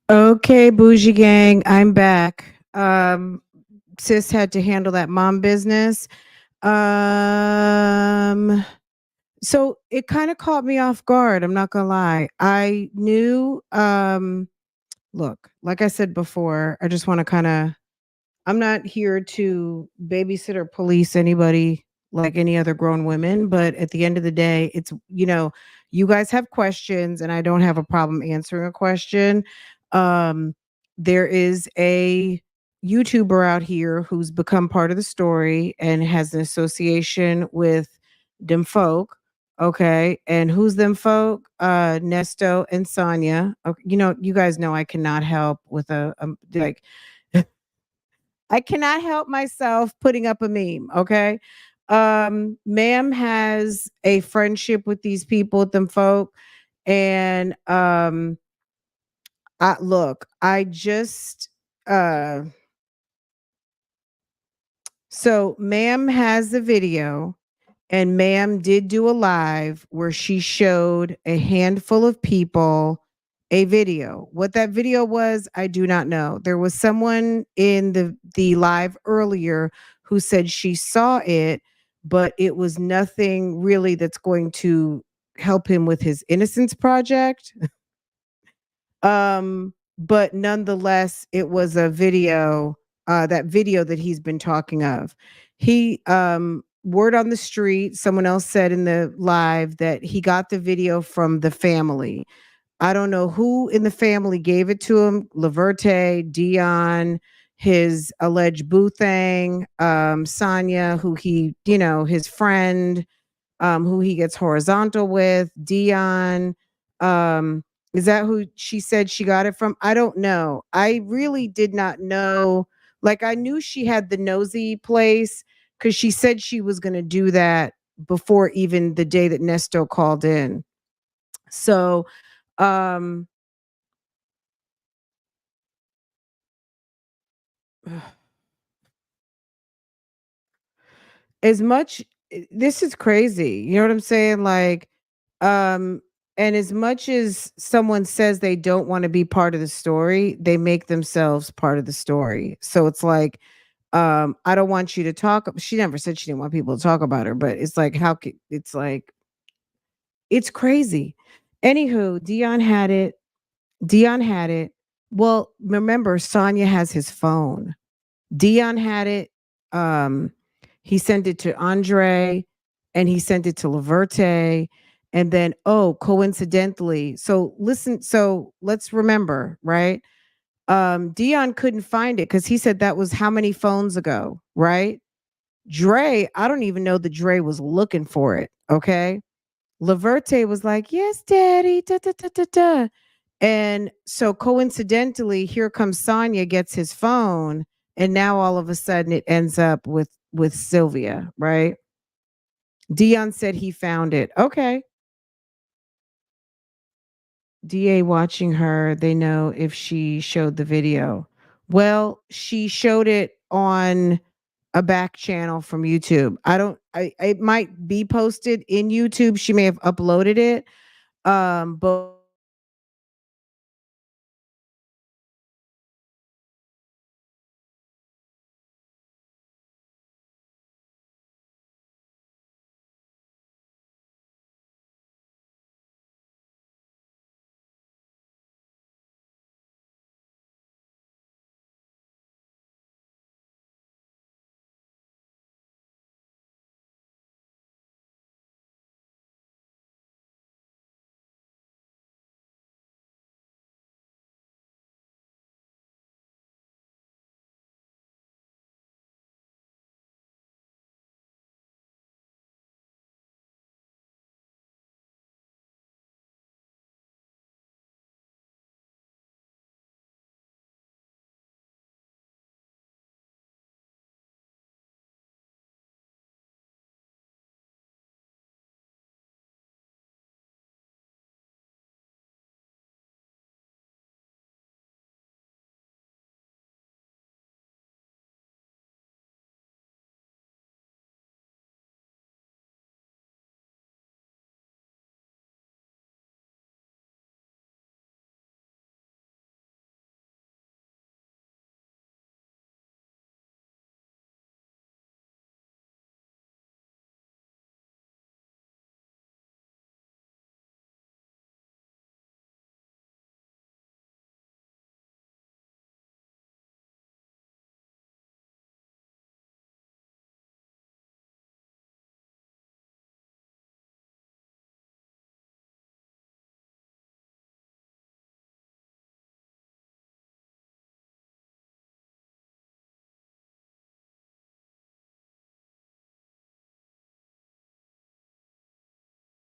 Okay, Bougie Gang, I'm back. Sis had to handle that mom business. Um, so it kind of caught me off guard. I'm not gonna lie. I knew. Look, like I said before, I just want to kind of. I'm not here to babysit or police anybody like any other grown women, but at the end of the day, you guys have questions and I don't have a problem answering a question. Um, there is a YouTuber out here who's become part of the story and has an association with them folk. Okay. And who's them folk? Nesto and Sonia. Okay, you guys know I cannot help with like I cannot help myself putting up a meme, okay? Ma'am has a friendship with these people, with them folk, and I just uh so ma'am has the video and ma'am did do a live where she showed a handful of people a video. What that video was, I do not know. There was someone in the live earlier who said she saw it, but it was nothing really that's going to help him with his innocence project. But nonetheless, it was a video, that video that he's been talking of. He word on the street, someone else said in the live that he got the video from the family. I don't know who in the family gave it to him. Laverte, Dion, his alleged boo thing, Sonia, who his friend, who he gets horizontal with, Dion. Um, is that who she said she got it from? I don't know. I really did not know. Like I knew she had the nosy place because she said she was going to do that before even the day that Nesto called in. So, um, as much this is crazy. You know what I'm saying? Like, um, and as much as someone says they don't want to be part of the story, they make themselves part of the story. So it's like, I don't want you to talk. She never said she didn't want people to talk about her, but it's like, it's like, it's crazy. Anywho, Dion had it. Dion had it. Well, remember, Sonya has his phone. Dion had it. Um, he sent it to Andre and he sent it to Laverte. And then, oh, coincidentally, so let's remember, right? Dion couldn't find it because he said that was how many phones ago, right? Dre, I don't even know that Dre was looking for it. Okay. Laverte was like, yes, daddy. Da, da, da, da, da. And so coincidentally, here comes Sonya gets his phone, and now all of a sudden it ends up with Sylvia, right? Dion said he found it. Okay. DA watching her, they know if she showed the video. Well, she showed it on a back channel from YouTube. I don't I it might be posted in YouTube. She may have uploaded it. But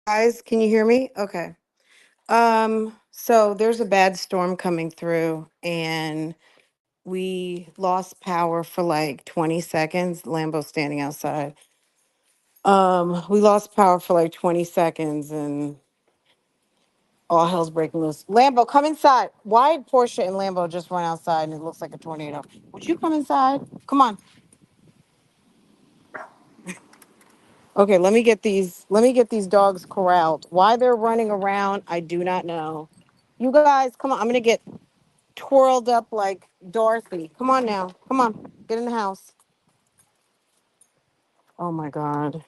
Guys, can you hear me? Okay. So there's a bad storm coming through and we lost power for like 20 seconds. Lambo's standing outside. We lost power for like 20 seconds and all hell's breaking loose. Lambo, come inside. Why did Portia and Lambo just run outside and it looks like a tornado? Would you come inside? Come on. Okay, let me get these dogs corralled. Why they're running around, I do not know. You guys, come on. I'm gonna get twirled up like Dorothy. Come on now. Come on. Get in the house. Oh my God.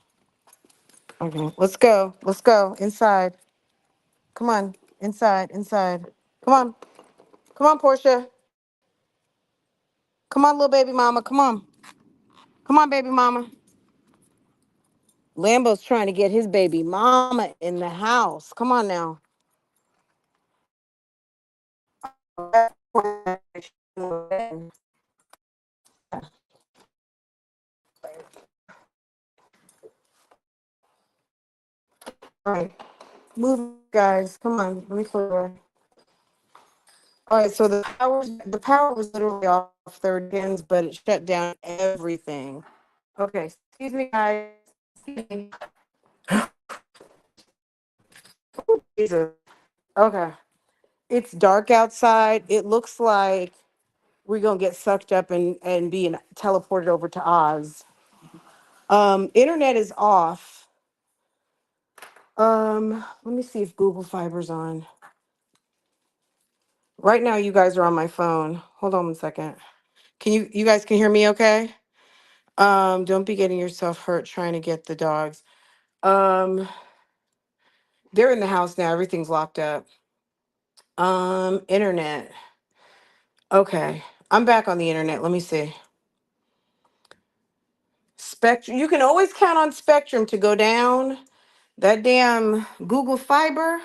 Okay, let's go. Let's go. Inside. Come on. Inside. Inside. Come on. Come on, Portia. Come on, little baby mama. Come on. Come on, baby mama. Lambo's trying to get his baby mama in the house. Come on now. All right. Move, guys. Come on. Let me close the door. All right, so the power was literally off 30 seconds, but it shut down everything. Okay, excuse me, guys. Excuse me. Jesus. Okay, it's dark outside. It looks like we're gonna get sucked up and being teleported over to Oz. Internet is off. Let me see if Google Fiber's on. Right now, you guys are on my phone. Hold on 1 second. You guys can hear me okay? Don't be getting yourself hurt trying to get the dogs. Um, they're in the house now. Everything's locked up. Internet. Okay. I'm back on the internet. Let me see. Spectrum. You can always count on Spectrum to go down. That damn Google Fiber.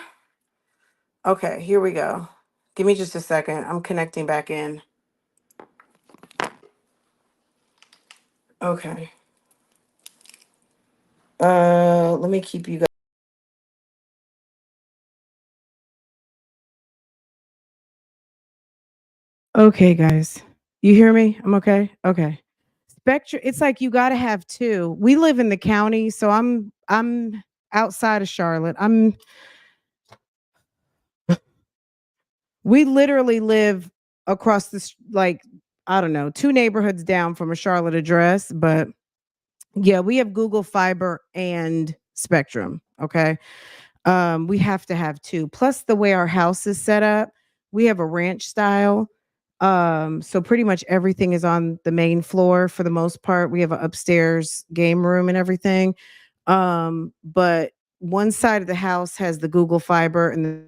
Okay, here we go. Give me just a second. I'm connecting back in. Okay. Let me keep you guys. Okay, guys. You hear me? I'm okay. Okay. Spectrum, it's like you got to have two. We live in the county, so I'm outside of Charlotte. We literally live across like I don't know, two neighborhoods down from a Charlotte address, but yeah, we have Google Fiber and Spectrum, okay? We have to have two. Plus the way our house is set up, we have a ranch style. So pretty much everything is on the main floor for the most part. We have an upstairs game room and everything. But one side of the house has the Google Fiber and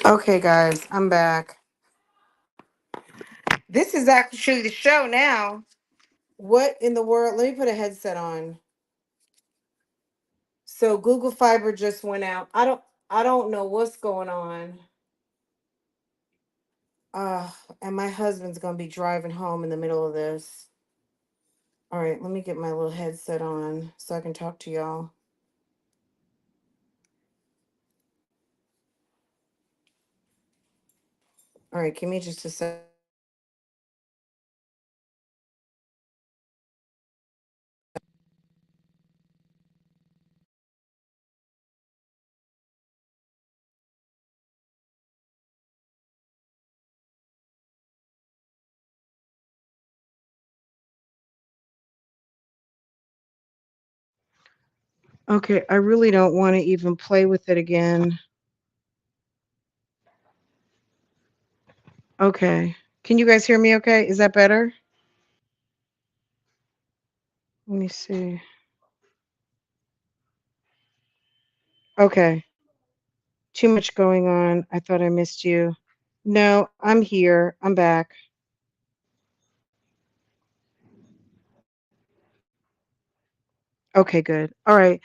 okay, guys, I'm back. This is actually the show now. What in the world? Let me put a headset on. So Google Fiber just went out. I don't know what's going on. Uh, and my husband's gonna be driving home in the middle of this. All right, let me get my little headset on so I can talk to y'all. All right, give me just a sec. Okay, I really don't want to even play with it again. Okay. Can you guys hear me okay? Is that better? Let me see. Okay. Too much going on. I thought I missed you. No, I'm here. I'm back. Okay, good. All right.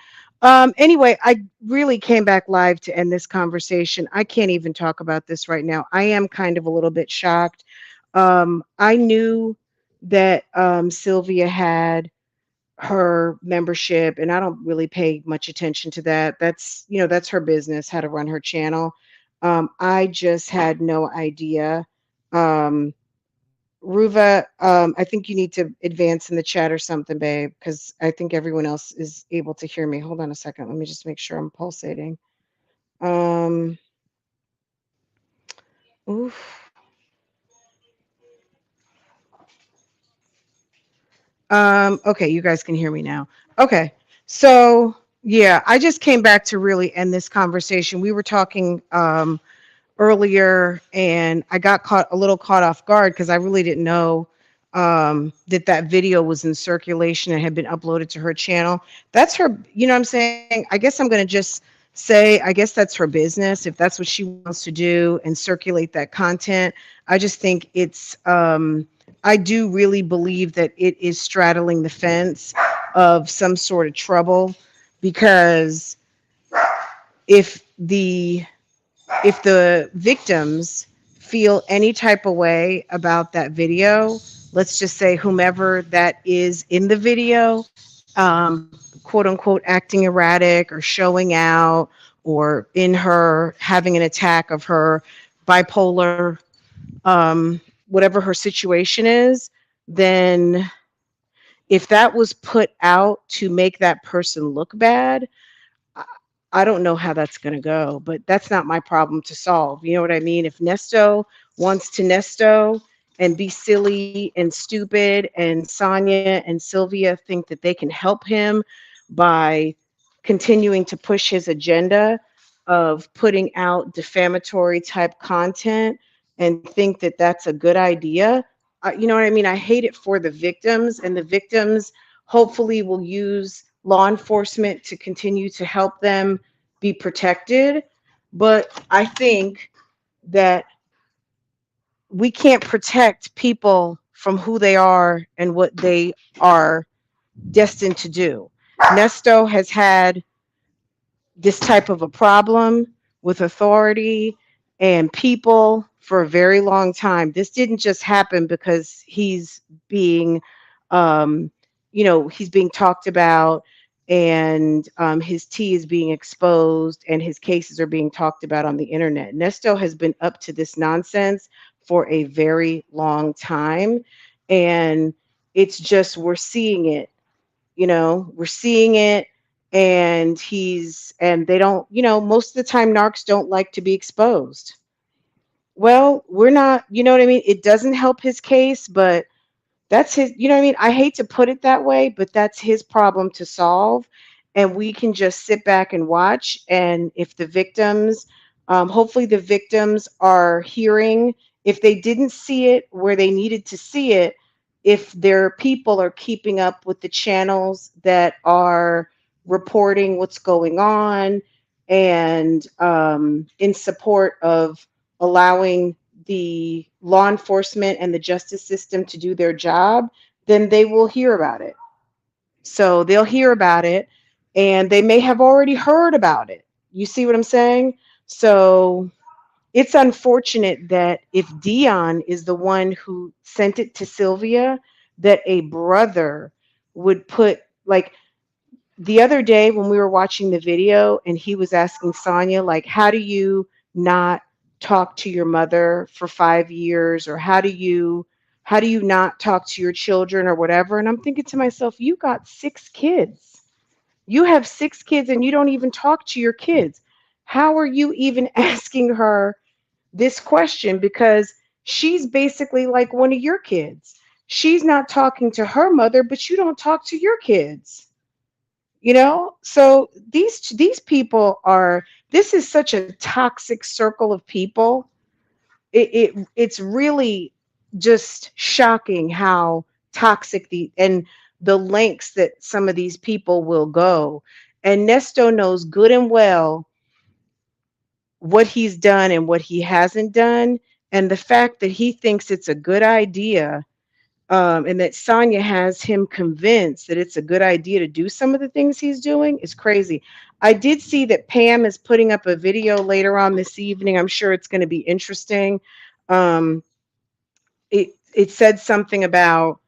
Anyway, I really came back live to end this conversation. I can't even talk about this right now. I am kind of a little bit shocked. I knew that Sylvia had her membership, and I don't really pay much attention to that. That's, that's her business, how to run her channel. I just had no idea. Um, Ruva, I think you need to advance in the chat or something, babe, because I think everyone else is able to hear me. Hold on a second. Let me just make sure I'm pulsating. Um, oof. Okay, you guys can hear me now. Okay. So, yeah, I just came back to really end this conversation. We were talking earlier, and I got caught a little caught off guard because I really didn't know that video was in circulation and had been uploaded to her channel. That's her, you know what I'm saying? I guess I'm going to just say, I guess that's her business. If that's what she wants to do and circulate that content, I just think I do really believe that it is straddling the fence of some sort of trouble, because if the if the victims feel any type of way about that video, let's just say whomever that is in the video, quote unquote, acting erratic or showing out, or in her having an attack of her bipolar, whatever her situation is, then if that was put out to make that person look bad, I I don't know how that's going to go, but that's not my problem to solve. You know what I mean? If Nesto wants to Nesto and be silly and stupid, and Sonia and Sylvia think that they can help him by continuing to push his agenda of putting out defamatory type content and think that that's a good idea, you know what I mean? I hate it for the victims, and the victims hopefully will use law enforcement to continue to help them be protected. But I think that we can't protect people from who they are and what they are destined to do. Nesto has had this type of a problem with authority and people for a very long time. This didn't just happen because he's being, um, he's being talked about, and his tea is being exposed, and his cases are being talked about on the internet. Nesto has been up to this nonsense for a very long time, and it's just we're seeing it, we're seeing it. And they don't, most of the time narcs don't like to be exposed. Well, we're not, you know what I mean? It doesn't help his case, but that's his, you know what I mean? I hate to put it that way, but that's his problem to solve. And we can just sit back and watch. And if the victims, hopefully the victims are hearing, if they didn't see it where they needed to see it, if their people are keeping up with the channels that are reporting what's going on, and in support of allowing the law enforcement and the justice system to do their job, then they will hear about it. So they'll hear about it, and they may have already heard about it. You see what I'm saying? So it's unfortunate that if Dion is the one who sent it to Sylvia, that a brother would put, like, the other day when we were watching the video and he was asking Sonia, like, how do you not talk to your mother for 5 years? Or how do you not talk to your children or whatever? And I'm thinking to myself, you got 6 kids. You have 6 kids and you don't even talk to your kids. How are you even asking her this question? Because she's basically like one of your kids. She's not talking to her mother, but you don't talk to your kids. So these people are, this is such a toxic circle of people. It's really just shocking how toxic the, and the lengths that some of these people will go. And Nesto knows good and well what he's done and what he hasn't done. And the fact that he thinks it's a good idea, and that Sonya has him convinced that it's a good idea to do some of the things he's doing is crazy. I did see that Pam is putting up a video later on this evening. I'm sure it's going to be interesting. Um, it said something about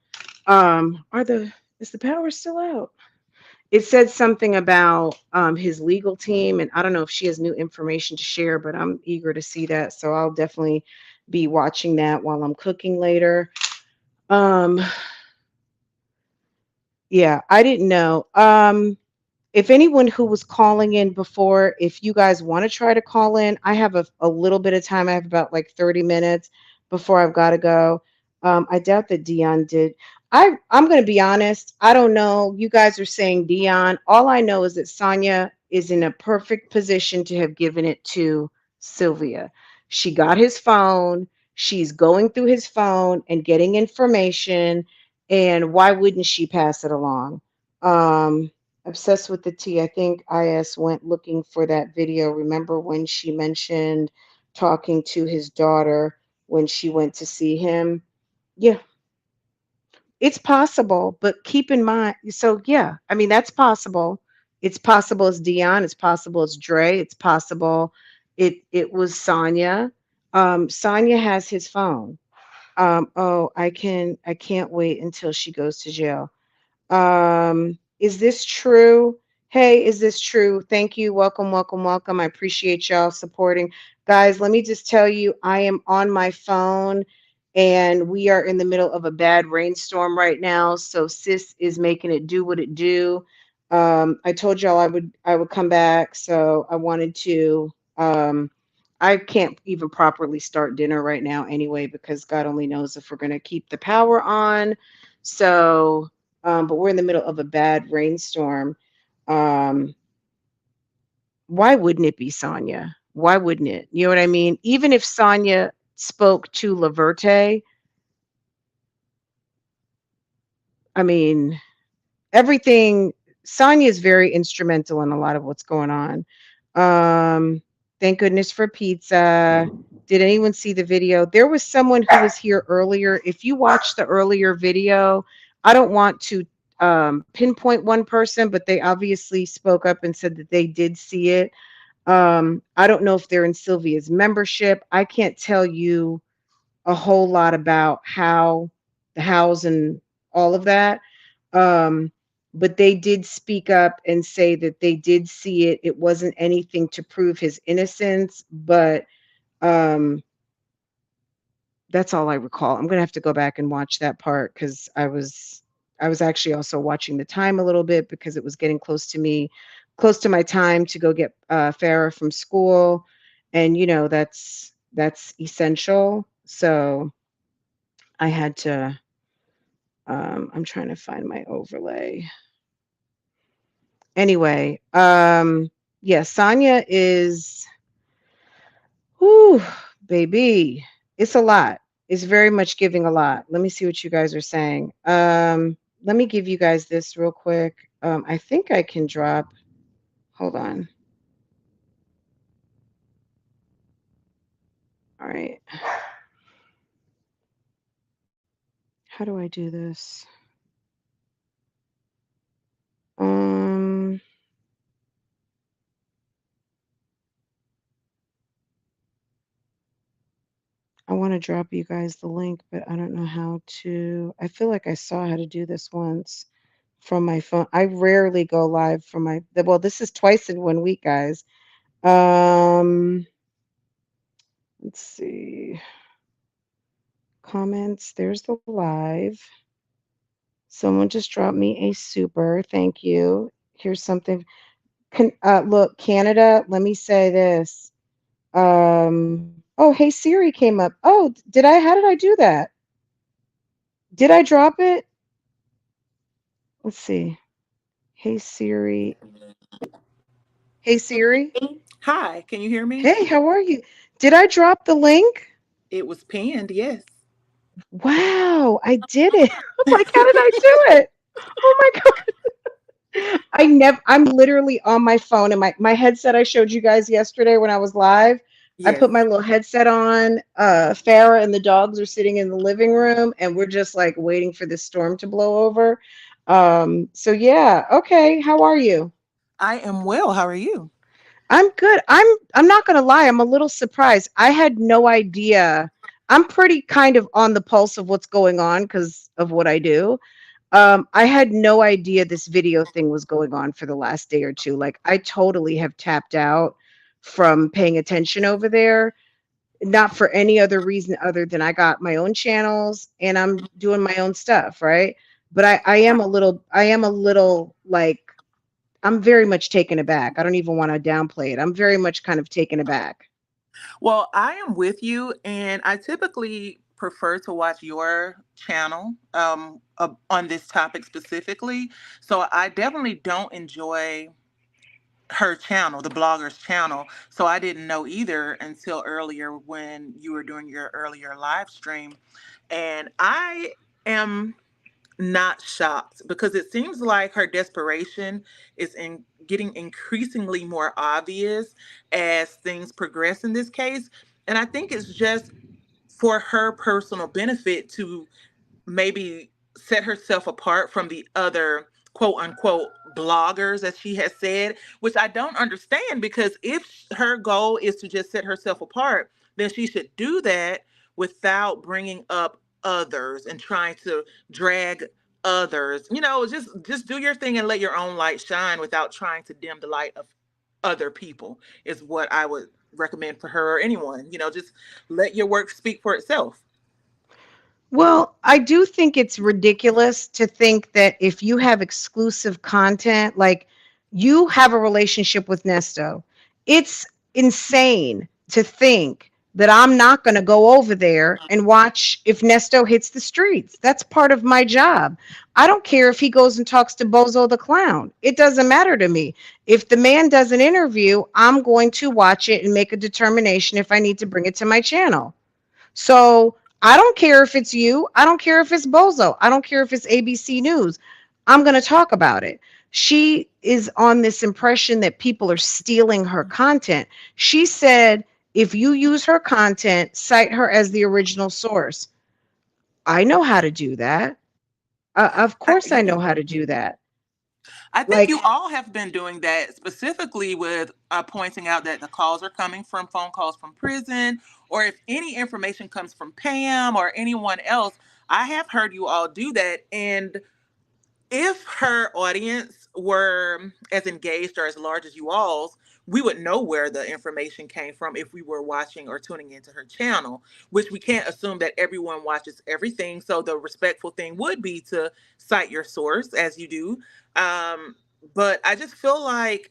are the is the power still out? It said something about his legal team, and I don't know if she has new information to share, but I'm eager to see that. So I'll definitely be watching that while I'm cooking later. Um, yeah, I didn't know. If anyone who was calling in before, if you guys want to try to call in, I have a little bit of time. I have about like 30 minutes before I've got to go. I doubt that Dion did. I'm going to be honest. I don't know. You guys are saying Dion. All I know is that Sonya is in a perfect position to have given it to Sylvia. She got his phone. She's going through his phone and getting information. And why wouldn't she pass it along? Obsessed with the tea. I think IS went looking for that video. Remember when she mentioned talking to his daughter when she went to see him? Yeah, it's possible, but keep in mind. So, yeah, I mean, that's possible. It's possible it's Dion. It's possible it's Dre. It's possible it was Sonya. Sonya has his phone. Oh, I can't wait until she goes to jail. Is this true? Hey, is this true? Thank you. Welcome, welcome, welcome. I appreciate y'all supporting. Guys, let me just tell you, I am on my phone and we are in the middle of a bad rainstorm right now. So sis is making it do what it do. I told y'all I would come back. So I wanted to I can't even properly start dinner right now anyway, because God only knows if we're gonna keep the power on. So but we're in the middle of a bad rainstorm. Um, why wouldn't it be Sonya? Why wouldn't it? You know what I mean? Even if Sonya spoke to Laverte, I mean, everything, Sonya is very instrumental in a lot of what's going on. Um, thank goodness for pizza. Did anyone see the video? There was someone who was here earlier. If you watched the earlier video, I don't want to pinpoint one person, but they obviously spoke up and said that they did see it. I don't know if they're in Sylvia's membership. I can't tell you a whole lot about how the hows and all of that. Um, but they did speak up and say that they did see it. It wasn't anything to prove his innocence, but um, that's all I recall. I'm gonna have to go back and watch that part because I was actually also watching the time a little bit because it was getting close to my time to go get Farah from school, and that's essential. So I had to. I'm trying to find my overlay. Anyway, yeah, Sonya is, whew, baby, it's a lot. It's very much giving a lot. Let me see what you guys are saying. Let me give you guys this real quick. I think I can drop. Hold on. All right. How do I do this? Um, I want to drop you guys the link, but I don't know how to. I feel like I saw how to do this once from my phone. I rarely go live from my, well, this is twice in 1 week, guys. Um, let's see. Comments. There's the live. Someone just dropped me a super. Thank you. Here's something. Look, Canada, let me say this. Oh, hey Siri came up. Oh, how did I do that? Did I drop it? Let's see. Hey Siri. Hey Siri. Hi, can you hear me? Hey, how are you? Did I drop the link? It was pinned, yes. Wow, I did it. I'm like, how did I do it? Oh my God. I'm literally on my phone and my headset I showed you guys yesterday when I was live. I Yes. put my little headset on. Farah and the dogs are sitting in the living room and we're just like waiting for this storm to blow over. So yeah, okay. How are you? I am well. How are you? I'm good. I'm not gonna lie, I'm a little surprised. I had no idea. I'm pretty kind of on the pulse of what's going on because of what I do. I had no idea this video thing was going on for the last day or two. Like I totally have tapped out from paying attention over there, not for any other reason other than I got my own channels and I'm doing my own stuff, right? But I am a little like I'm very much taken aback. I don't even want to downplay it. I'm very much kind of taken aback. Well, I am with you, and I typically prefer to watch your channel on this topic specifically. So I definitely don't enjoy her channel, the blogger's channel. So I didn't know either until earlier when you were doing your earlier live stream. And I am not shocked because it seems like her desperation is in getting increasingly more obvious as things progress in this case. And I think it's just for her personal benefit to maybe set herself apart from the other quote unquote bloggers, as she has said, which I don't understand because if her goal is to just set herself apart, then she should do that without bringing up others and trying to drag others. Just do your thing and let your own light shine without trying to dim the light of other people is what I would recommend for her or anyone. Just let your work speak for itself. Well, I do think it's ridiculous to think that if you have exclusive content, like you have a relationship with Nesto, it's insane to think that I'm not going to go over there and watch if Nesto hits the streets. That's part of my job. I don't care if he goes and talks to Bozo the Clown. It doesn't matter to me. If the man does an interview, I'm going to watch it and make a determination if I need to bring it to my channel. So I don't care if it's you. I don't care if it's Bozo. I don't care if it's ABC News. I'm going to talk about it. She is on this impression that people are stealing her content. She said, if you use her content, cite her as the original source. I know how to do that. Of course, I know how to do that. I think Like, you all have been doing that specifically with pointing out that the calls are coming from phone calls from prison, or if any information comes from Pam or anyone else. I have heard you all do that. And if her audience were as engaged or as large as you all's, we would know where the information came from if we were watching or tuning into her channel, which we can't assume that everyone watches everything. So the respectful thing would be to cite your source as you do. Um, but I just feel like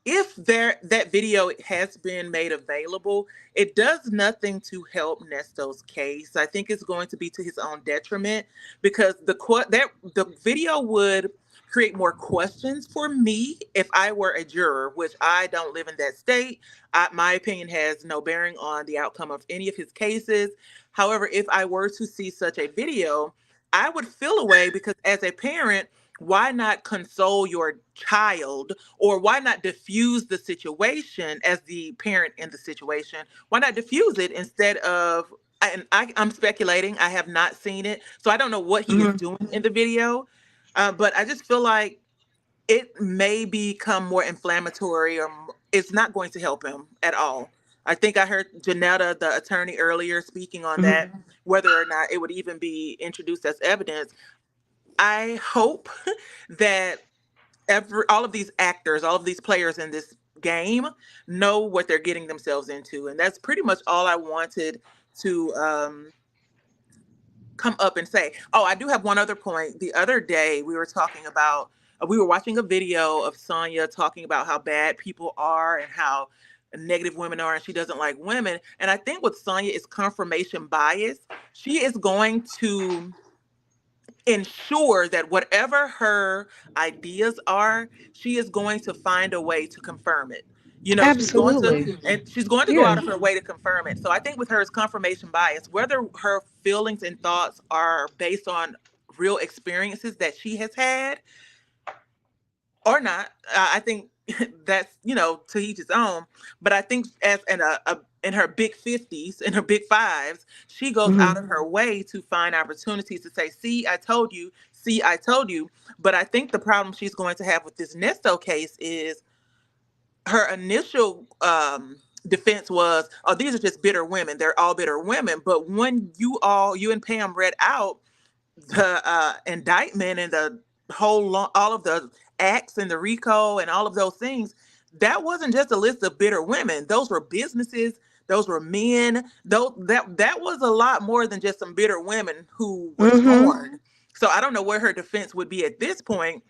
if that video has been made available, it does nothing to help Nesto's case. I think it's going to be to his own detriment because the video would create more questions for me if I were a juror, which I don't live in that state. My opinion has no bearing on the outcome of any of his cases. However, if I were to see such a video, I would feel away because as a parent, why not console your child, or why not diffuse the situation as the parent in the situation? Why not diffuse it instead of, and I'm speculating, I have not seen it, so I don't know what he is mhm. doing in the video, but I just feel like it may become more inflammatory, or it's not going to help him at all. I think I heard Janetta, the attorney, earlier speaking on Mhm. that, whether or not it would even be introduced as evidence. I hope that all of these actors, all of these players in this game know what they're getting themselves into, and that's pretty much all I wanted to come up and say. Oh, I do have one other point. The other day we were talking about, we were watching a video of Sonya talking about how bad people are and how negative women are, and she doesn't like women. And I think with Sonya is confirmation bias. She is going to ensure that whatever her ideas are, she is going to find a way to confirm it. Absolutely. She's going to go Yeah. out of her way to confirm it. So I think with her is confirmation bias, whether her feelings and thoughts are based on real experiences that she has had or not. I think that's, to each his own. But I think as in her big 50s, in her big fives, she goes Hmm. out of her way to find opportunities to say, "See, I told you. See, I told you." But I think the problem she's going to have with this Nesto case is her initial defense was, "Oh, these are just bitter women. They're all bitter women." But when you and Pam read out the indictment and the all of the acts and the RICO and all of those things, that wasn't just a list of bitter women. Those were businesses. Those were men. That was a lot more than just some bitter women who were Hmm. scorned. So I don't know where her defense would be at this point.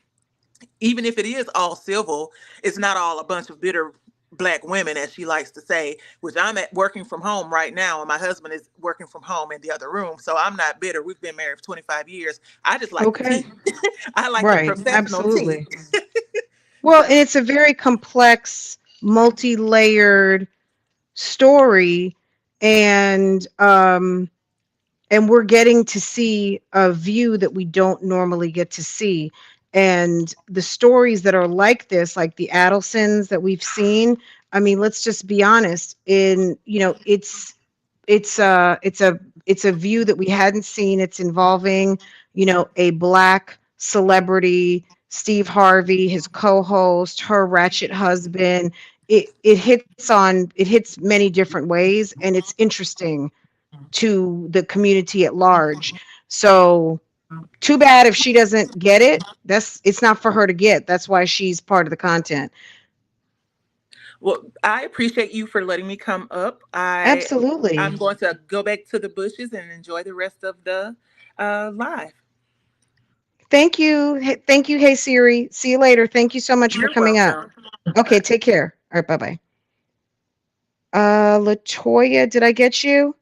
Even if it is all civil, it's not all a bunch of bitter black women, as she likes to say, which I'm at working from home right now, and my husband is working from home in the other room. So I'm not bitter. We've been married for 25 years. I just like the Okay. tea. I like the Right. professional tea. Absolutely. Well, and So, it's a very complex, multi-layered story, and we're getting to see a view that we don't normally get to see. And the stories that are like this, like the Adelsons that we've seen, I mean, let's just be honest. It's a view that we hadn't seen. It's involving, a black celebrity, Steve Harvey, his co-host, her ratchet husband. It hits many different ways, and it's interesting to the community at large. So too bad if she doesn't get it. It's not for her to get. That's why she's part of the content. well, I appreciate you for letting me come up. I'm Absolutely. going to go back to the bushes and enjoy the rest of the live. Thank you. Thank you. Hey Siri. See you later. Thank you so much for You're coming up. welcome. Okay, take care. All right, bye-bye. Latoya, did I get you?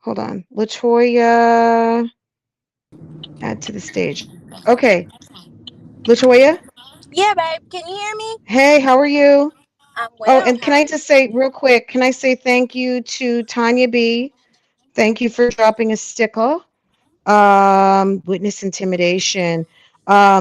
Hold on. Latoya, add to the stage. Okay. Latoya, Yeah, babe. Can you hear me? hey, how are you? I'm Oh, well. and How can are I you? just say real quick, can I say thank you to Tanya B? Thank you for dropping a sticker. Witness intimidation.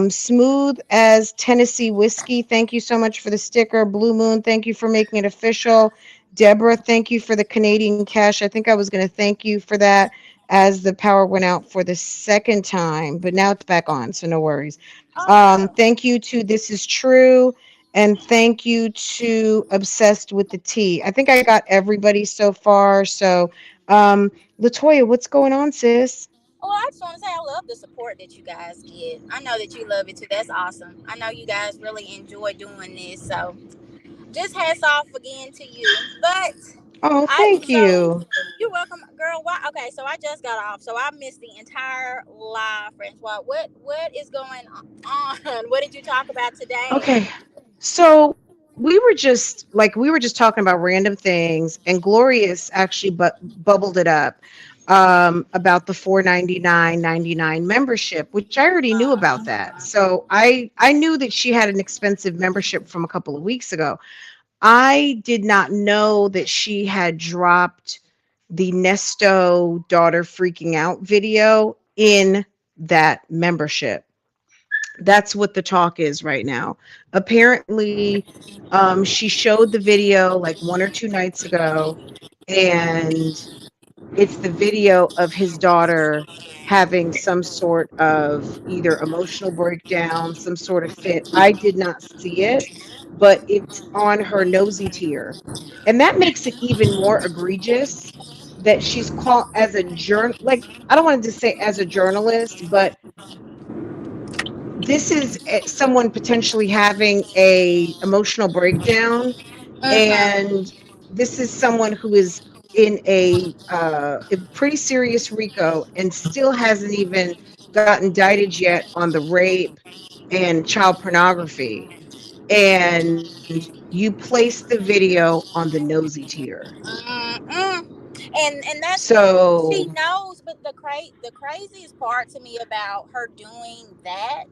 Smooth as Tennessee whiskey. Thank you so much for the sticker. Blue Moon, thank you for making it official. Deborah, thank you for the Canadian cash. I think I was going to thank you for that as the power went out for the second time, but now it's back on, so no worries. Oh, cool. Thank you to This Is True, and thank you to Obsessed with the Tea. I think I got everybody so far. So, Latoya, what's going on, sis? Well, I just want to say I love the support that you guys get. I know that you love it too. That's awesome. I know you guys really enjoy doing this. So just hats off again to you. But Oh, I, thank so you. you're welcome, girl. Why? Okay, so I just got off. So I missed the entire live, Francois. What is going on? What did you talk about today? Okay. So we were just talking about random things, and Glorious actually bubbled it up about the 499.99 membership, which I already knew about that. So I knew that she had an expensive membership from a couple of weeks ago. I did not know that she had dropped the Nesto daughter freaking out video in that membership. That's what the talk is right now. Apparently, she showed the video like 1 or 2 nights ago, and it's the video of his daughter having some sort of either emotional breakdown, some sort of fit. I did not see it, but it's on her nosy tier. And that makes it even more egregious that she's called as a like I don't want to just say as a journalist, but this is someone potentially having a emotional breakdown, Mm-hmm. and this is someone who is in a pretty serious RICO and still hasn't even gotten indicted yet on the rape and child pornography, and you place the video on the nosy tier. Mm-mm. And that's she So knows. But the craziest part to me about her doing that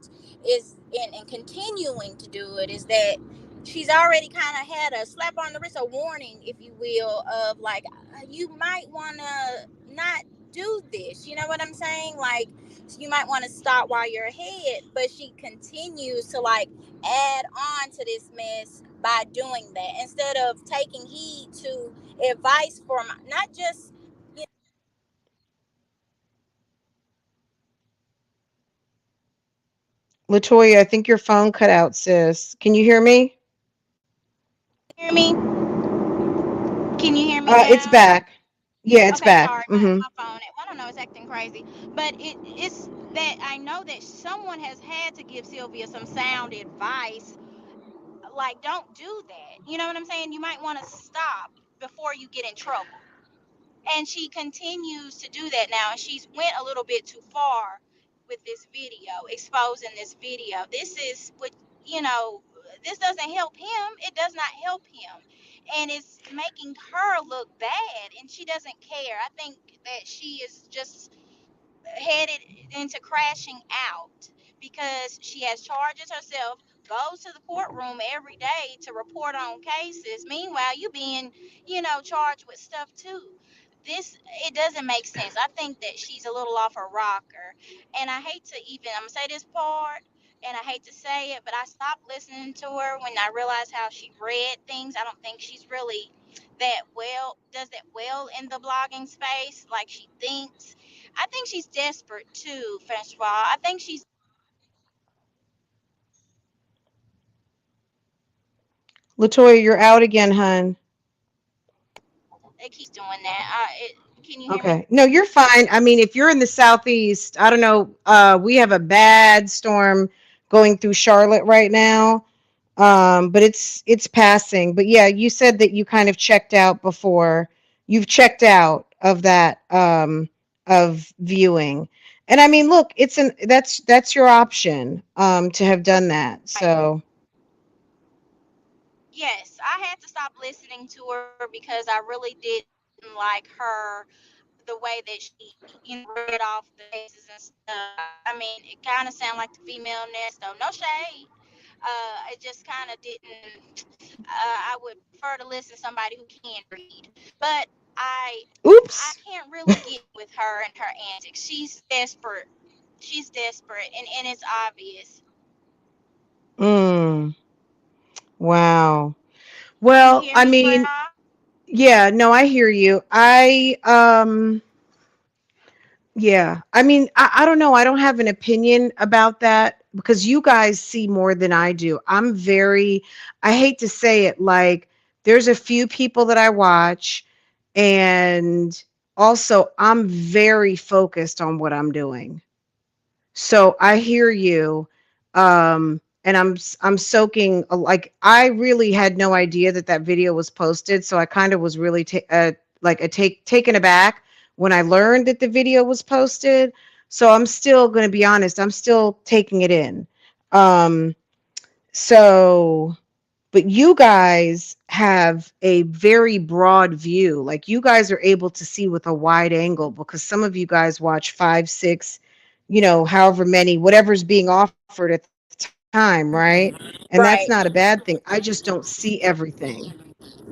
is and continuing to do it is that she's already kind of had a slap on the wrist, a warning, if you will, of like you might want to not do this. You know what I'm saying? Like you might want to stop while you're ahead. But she continues to like add on to this mess by doing that instead of taking heed to advice from not just, you Latoya, I think your phone cut out, sis. Can you hear me? hear me? Can you hear me It's now? back. Yeah, it's Okay, back. sorry, Mm-hmm. my phone. I don't know, it's acting crazy. But it's that I know that someone has had to give Sylvia some sound advice. Like, don't do that. You know what I'm saying? You might want to stop before you get in trouble. And she continues to do that now, and she's went a little bit too far with this video, exposing this video. This is what, you know, this doesn't help him. It does not help him, and it's making her look bad, and she doesn't care. I think that she is just headed into crashing out because she has charges herself, goes to the courtroom every day to report on cases. Meanwhile, you being, charged with stuff too. This, it doesn't make sense. I think that she's a little off her rocker. And I hate to even, I'm gonna say this part, and I hate to say it, but I stopped listening to her when I realized how she read things. I don't think she's really that well, does that well in the blogging space like she thinks. I think she's desperate too, Francois. I think she's Latoya, you're out again, hun. it keeps doing that. Can you hear me? Okay. No, you're fine. I mean, if you're in the southeast, I don't know. We have a bad storm going through Charlotte right now. But it's passing. But yeah, you said that you kind of checked out before. You've checked out of that of viewing. And I mean, look, that's your option to have done that. Right. So, Yes, I had to stop listening to her because I really didn't like her, the way that she, read off the cases and stuff. I mean, it kind of sounded like the female Nesto. No shade. It just kind of didn't. I would prefer to listen to somebody who can read, but I oops. can't really get with her and her antics. She's desperate. She's desperate, and it's obvious. Mm, wow. Can you Well, hear I me, mean, Francois? yeah, no, I hear you. Yeah. I mean, I don't know. I don't have an opinion about that because you guys see more than I do. I hate to say it, like, there's a few people that I watch, and also I'm very focused on what I'm doing. So I hear you. And I'm soaking, like, I really had no idea that that video was posted, so I kind of was really taken aback when I learned that the video was posted. So I'm still going to be honest, I'm still taking it in. Um so but you guys have a very broad view. Like, you guys are able to see with a wide angle because some of you guys watch 5, 6, however many, whatever's being offered at the time, right? And that's not a bad Right. thing. I just don't see everything.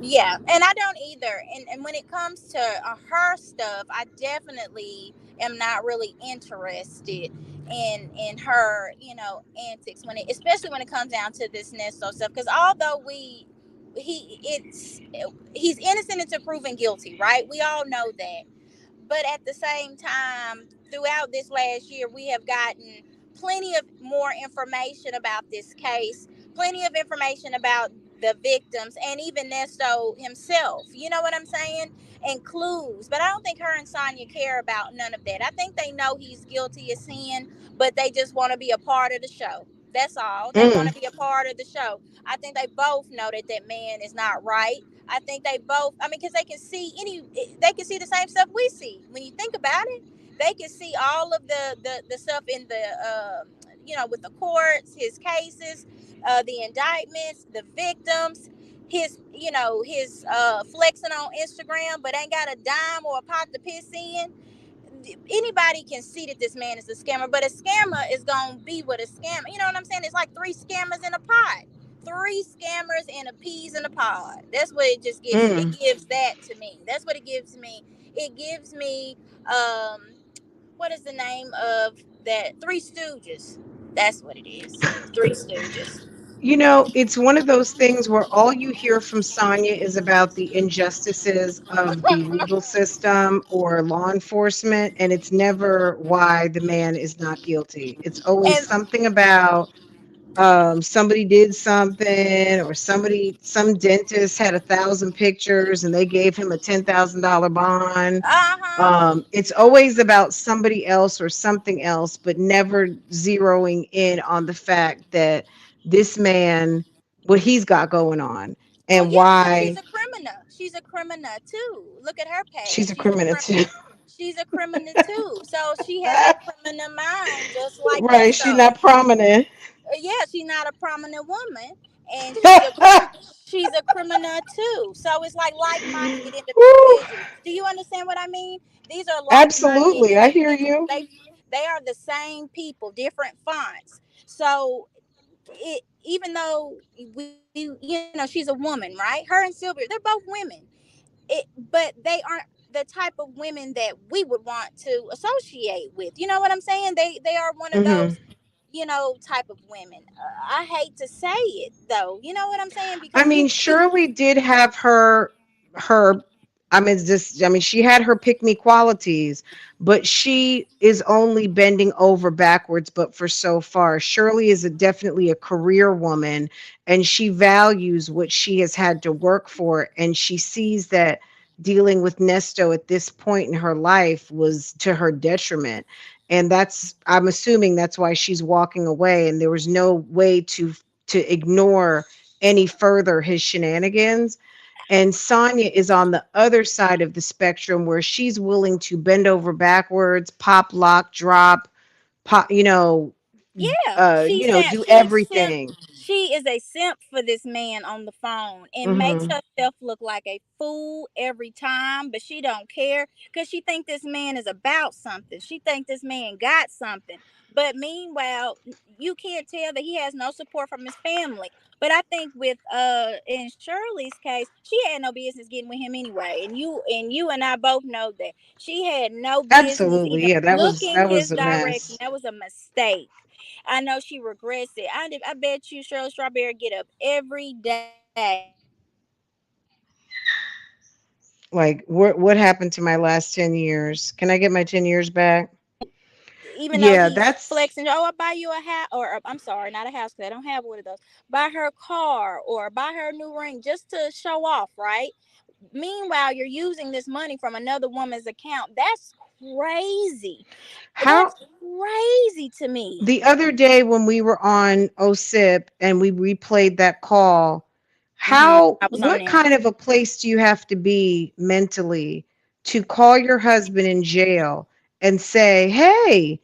Yeah, and I don't either. And when it comes to her stuff, I definitely am not really interested in her, antics when it, especially when it comes down to this Nesto stuff. Because although he it's he's innocent until proven guilty, right? We all know that. But at the same time, throughout this last year, we have gotten plenty of more information about this case, plenty of information about the victims, and even Nesto himself. You know what I'm saying? And clues. But I don't think her and Sonya care about none of that. I think they know he's guilty as sin, but they just want to be a part of the show. That's all. They want Mm, to be a part of the show. I think they both know that that man is not right. I think they both. I mean, because they can see the same stuff we see. When you think about it, they can see all of the stuff in the with the courts, his cases, the indictments, the victims, his flexing on Instagram, but ain't got a dime or a pot to piss in. Anybody can see that this man is a scammer, but a scammer is gonna be what a scammer. You know what I'm saying? It's like three scammers in a pot. Three scammers and a peas in a pod. That's what it just gives. It mm. gives that to me. That's what it gives me. It gives me what is the name of that Three Stooges. That's what it is. Three Stooges. You know, it's one of those things where all you hear from Sonya is about the injustices of the legal system or law enforcement, and it's never why the man is not guilty. It's always And something about somebody did something, or some dentist had 1,000 pictures and they gave him a $10,000 bond. uh-huh. It's always about somebody else or something else, but never zeroing in on the fact that this man, what he's got going on, Well, and yeah, because she's why a criminal. She's a criminal too. Look at her she's past. a criminal too. She's a criminal too. So she has a criminal mind, just like Right, she's Nesto. not prominent. Yeah, she's not a prominent woman, and she's a criminal too. So it's like like-minded Woo, individuals. Do you understand what I mean? These are like-minded absolutely, I hear individuals. you. They are the same people, different fonts. So even though she's a woman, right? Her and Sylvia, they're both women. But they aren't the type of women that we would want to associate with. You know what I'm saying? They are one of Hmm. those type of women. I hate to say it though. You know what I'm saying? I Because mean, you Shirley did have her I mean, just I mean, she had her pick me qualities, but she is only bending over backwards, but for so far. Shirley is definitely a career woman, and she values what she has had to work for, and she sees that dealing with Nesto at this point in her life was to her detriment. And that's, I'm assuming that's why she's walking away, and there was no way to ignore any further his shenanigans. And Sonya is on the other side of the spectrum where she's willing to bend over backwards, pop, lock, drop, pop, Yeah, do everything. she is a simp for this man on the phone and makes Hmm. herself look like a fool every time, but she don't care because she think this man is about something. She think this man got something. But meanwhile, you can't tell that he has no support from his family. But I think with in Shirley's case, she had no business getting with him anyway. And you and I both know that. She had no business Absolutely. even Yeah, that was looking that his was a direction. mess. That was a mistake. I know she regrets it. I bet you Shirley Strawberry get up every day Like, what happened to my last 10 years? Can I get my 10 years back? even though Yeah, he's that's flexing. Oh, I buy you a house, or I'm sorry, not a house because I don't have one of those. Buy her a car or buy her a new ring just to show off, right? Meanwhile, you're using this money from another woman's account. That's crazy. how That's crazy to me. the other day when we were on OSIP and we replayed that call, I was on what there. kind of a place do you have to be mentally to call your husband in jail and say, "Hey,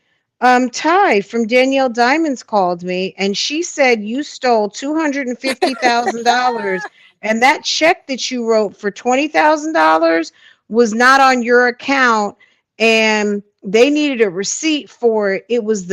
Ty from Danielle Diamonds called me and she said you stole $250,000 and that check that you wrote for $20,000 was not on your account, and they needed a receipt for it. It was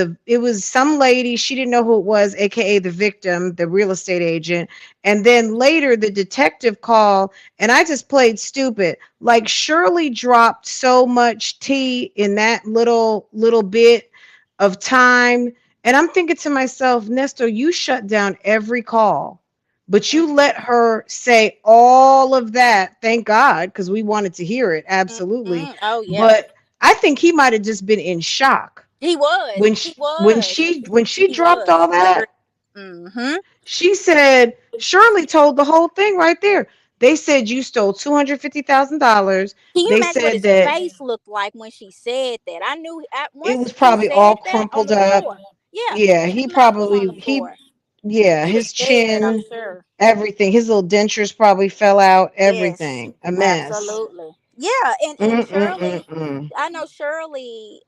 some lady, she didn't know who it was, aka the victim, the real estate agent. And then later the detective called and I just played stupid. Like, Shirley dropped so much tea in that little bit of time. And I'm thinking to myself, Nestor, you shut down every call, but you let her say all of that. Thank God, because we wanted to hear it. Absolutely. Oh yeah, But I think he might have just been in shock he was. when He she, when was. she when she He dropped was. all that. Agree. Mm-hmm. She said, Shirley told the whole thing right there. They said you stole $250,000. Can you They imagine what said his that face looked like when she said that? I knew it once was she probably all said that on crumpled the up. floor. Yeah, Yeah, his he mouth was on probably the floor. yeah, He was his scared, I'm chin, sure. everything. His little dentures probably fell out, Yes, everything. A mess. absolutely. Yeah, and Shirley, Mm-mm-mm-mm. I know Shirley.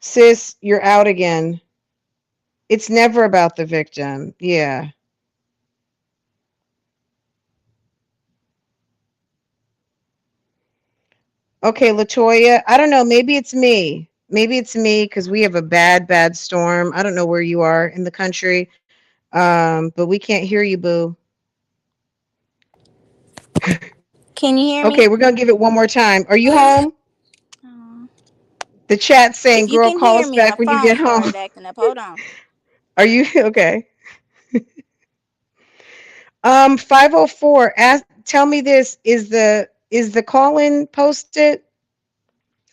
Sis, you're out again. It's never about the victim. Yeah. Okay, Latoya. I don't know. Maybe it's me. Maybe it's me because we have a bad storm. I don't know where you are in the country, but we can't hear you, boo. Can you hear me? Okay, we're gonna give it one more time. Are you home? Uh, The chat if saying, you "Girl, can call hear us me, my back when you phone get home." started acting up. Hold on. Are you okay? 504. Ask. Tell me this. Is the call in posted?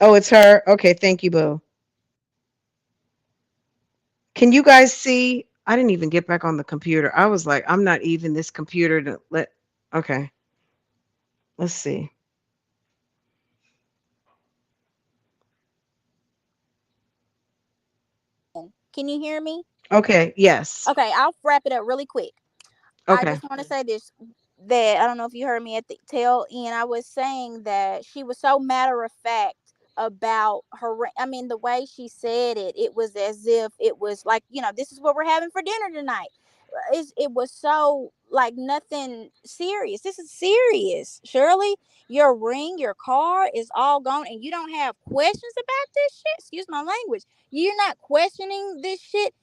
Oh, it's her. Okay, thank you, boo. Can you guys see? I didn't even get back on the computer. I was like, I'm not even this computer to let. Okay, let's see. Can you hear me? Okay, yes. Okay, I'll wrap it up really quick. I Okay. just want to say this, that I don't know if you heard me at the tail end. I was saying that she was so matter of fact about her. I mean, the way she said it, it was as if it was like, this is what we're having for dinner tonight. It was so like nothing serious. This is serious. Shirley, your ring, your car is all gone, and you don't have questions about this shit. Excuse my language. You're not questioning this shit.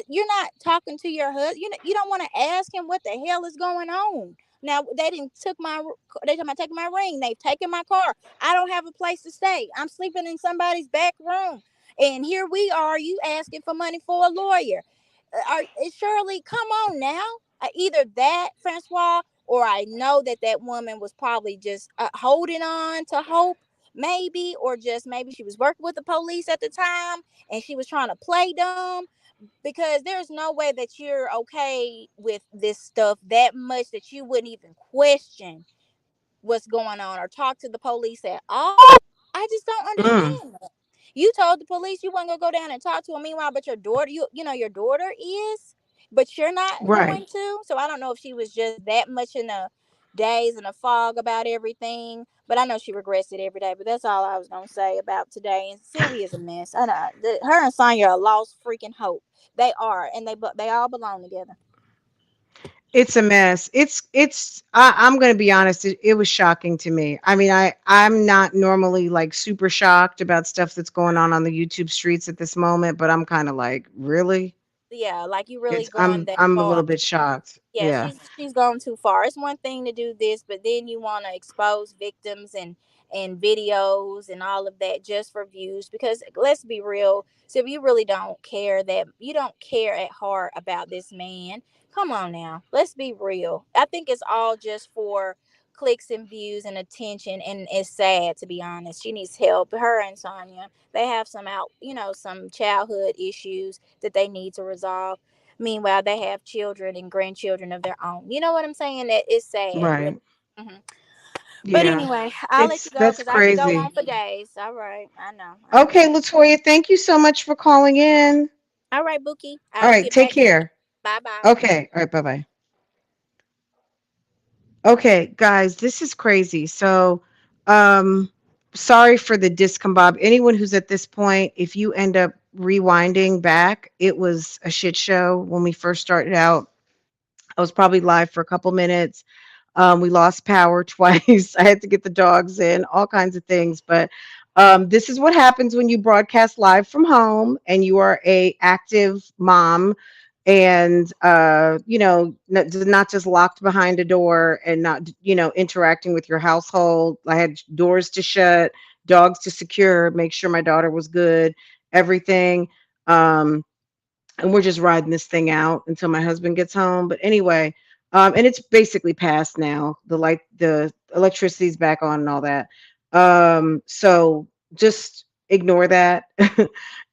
You're not talking to your husband. You don't want to ask him what the hell is going on. Now they didn't took my they talking about taking my ring. They've taken my car. I don't have a place to stay. I'm sleeping in somebody's back room, and here we are. You asking for money for a lawyer? Shirley, come on now. Either that, Francois, or I know that that woman was probably just holding on to hope, maybe, or just maybe she was working with the police at the time and she was trying to play dumb, because there's no way that you're okay with this stuff that much that you wouldn't even question what's going on or talk to the police at all. I just don't Mm, understand that. You told the police you weren't gonna go down and talk to him. Meanwhile, but your daughter, your daughter is, but you're not right. going to. So I don't know if she was just that much in a daze and a fog about everything. But I know she regrets it every day. But that's all I was gonna say about today. And Sylvia is a mess. I know her and Sonya are lost freaking hope. They are, and they all belong together. It's a mess. I'm going to be honest. It was shocking to me. I mean, I'm not normally like super shocked about stuff that's going on the YouTube streets at this moment, but I'm kind of like, really? Yeah, like you really It's going that I'm a far. little bit shocked. Yeah, Yeah. she's gone too far. It's one thing to do this, but then you want to expose victims and videos and all of that just for views. Because let's be real, so if you really don't care at heart about this man, come on now, let's be real. I think it's all just for clicks and views and attention, and it's sad, to be honest. She needs help. Her and Sonya, they have some childhood issues that they need to resolve. Meanwhile, they have children and grandchildren of their own. You know what I'm saying? That is sad. Right. Mhm. But Yeah. anyway, I'll let you go That's because I could go crazy. on for days. All right. I know. I know. Okay, Latoya, thank you so much for calling in. All right, Bookie. All I'll right, get take back to you. care. Bye bye. Okay. All right, bye-bye. Okay, guys, this is crazy. So, um, sorry for the discombobulated. Anyone who's at this point, if you end up rewinding back, it was a shit show when we first started out. I was probably live for a couple minutes. We lost power twice. I had to get the dogs in, all kinds of things. But this is what happens when you broadcast live from home and you are a active mom, and not just locked behind a door and not interacting with your household. I had doors to shut, dogs to secure, make sure my daughter was good, everything. Um, and we're just riding this thing out until my husband gets home. But anyway, and it's basically past now. The electricity's back on and all that. So just ignore that.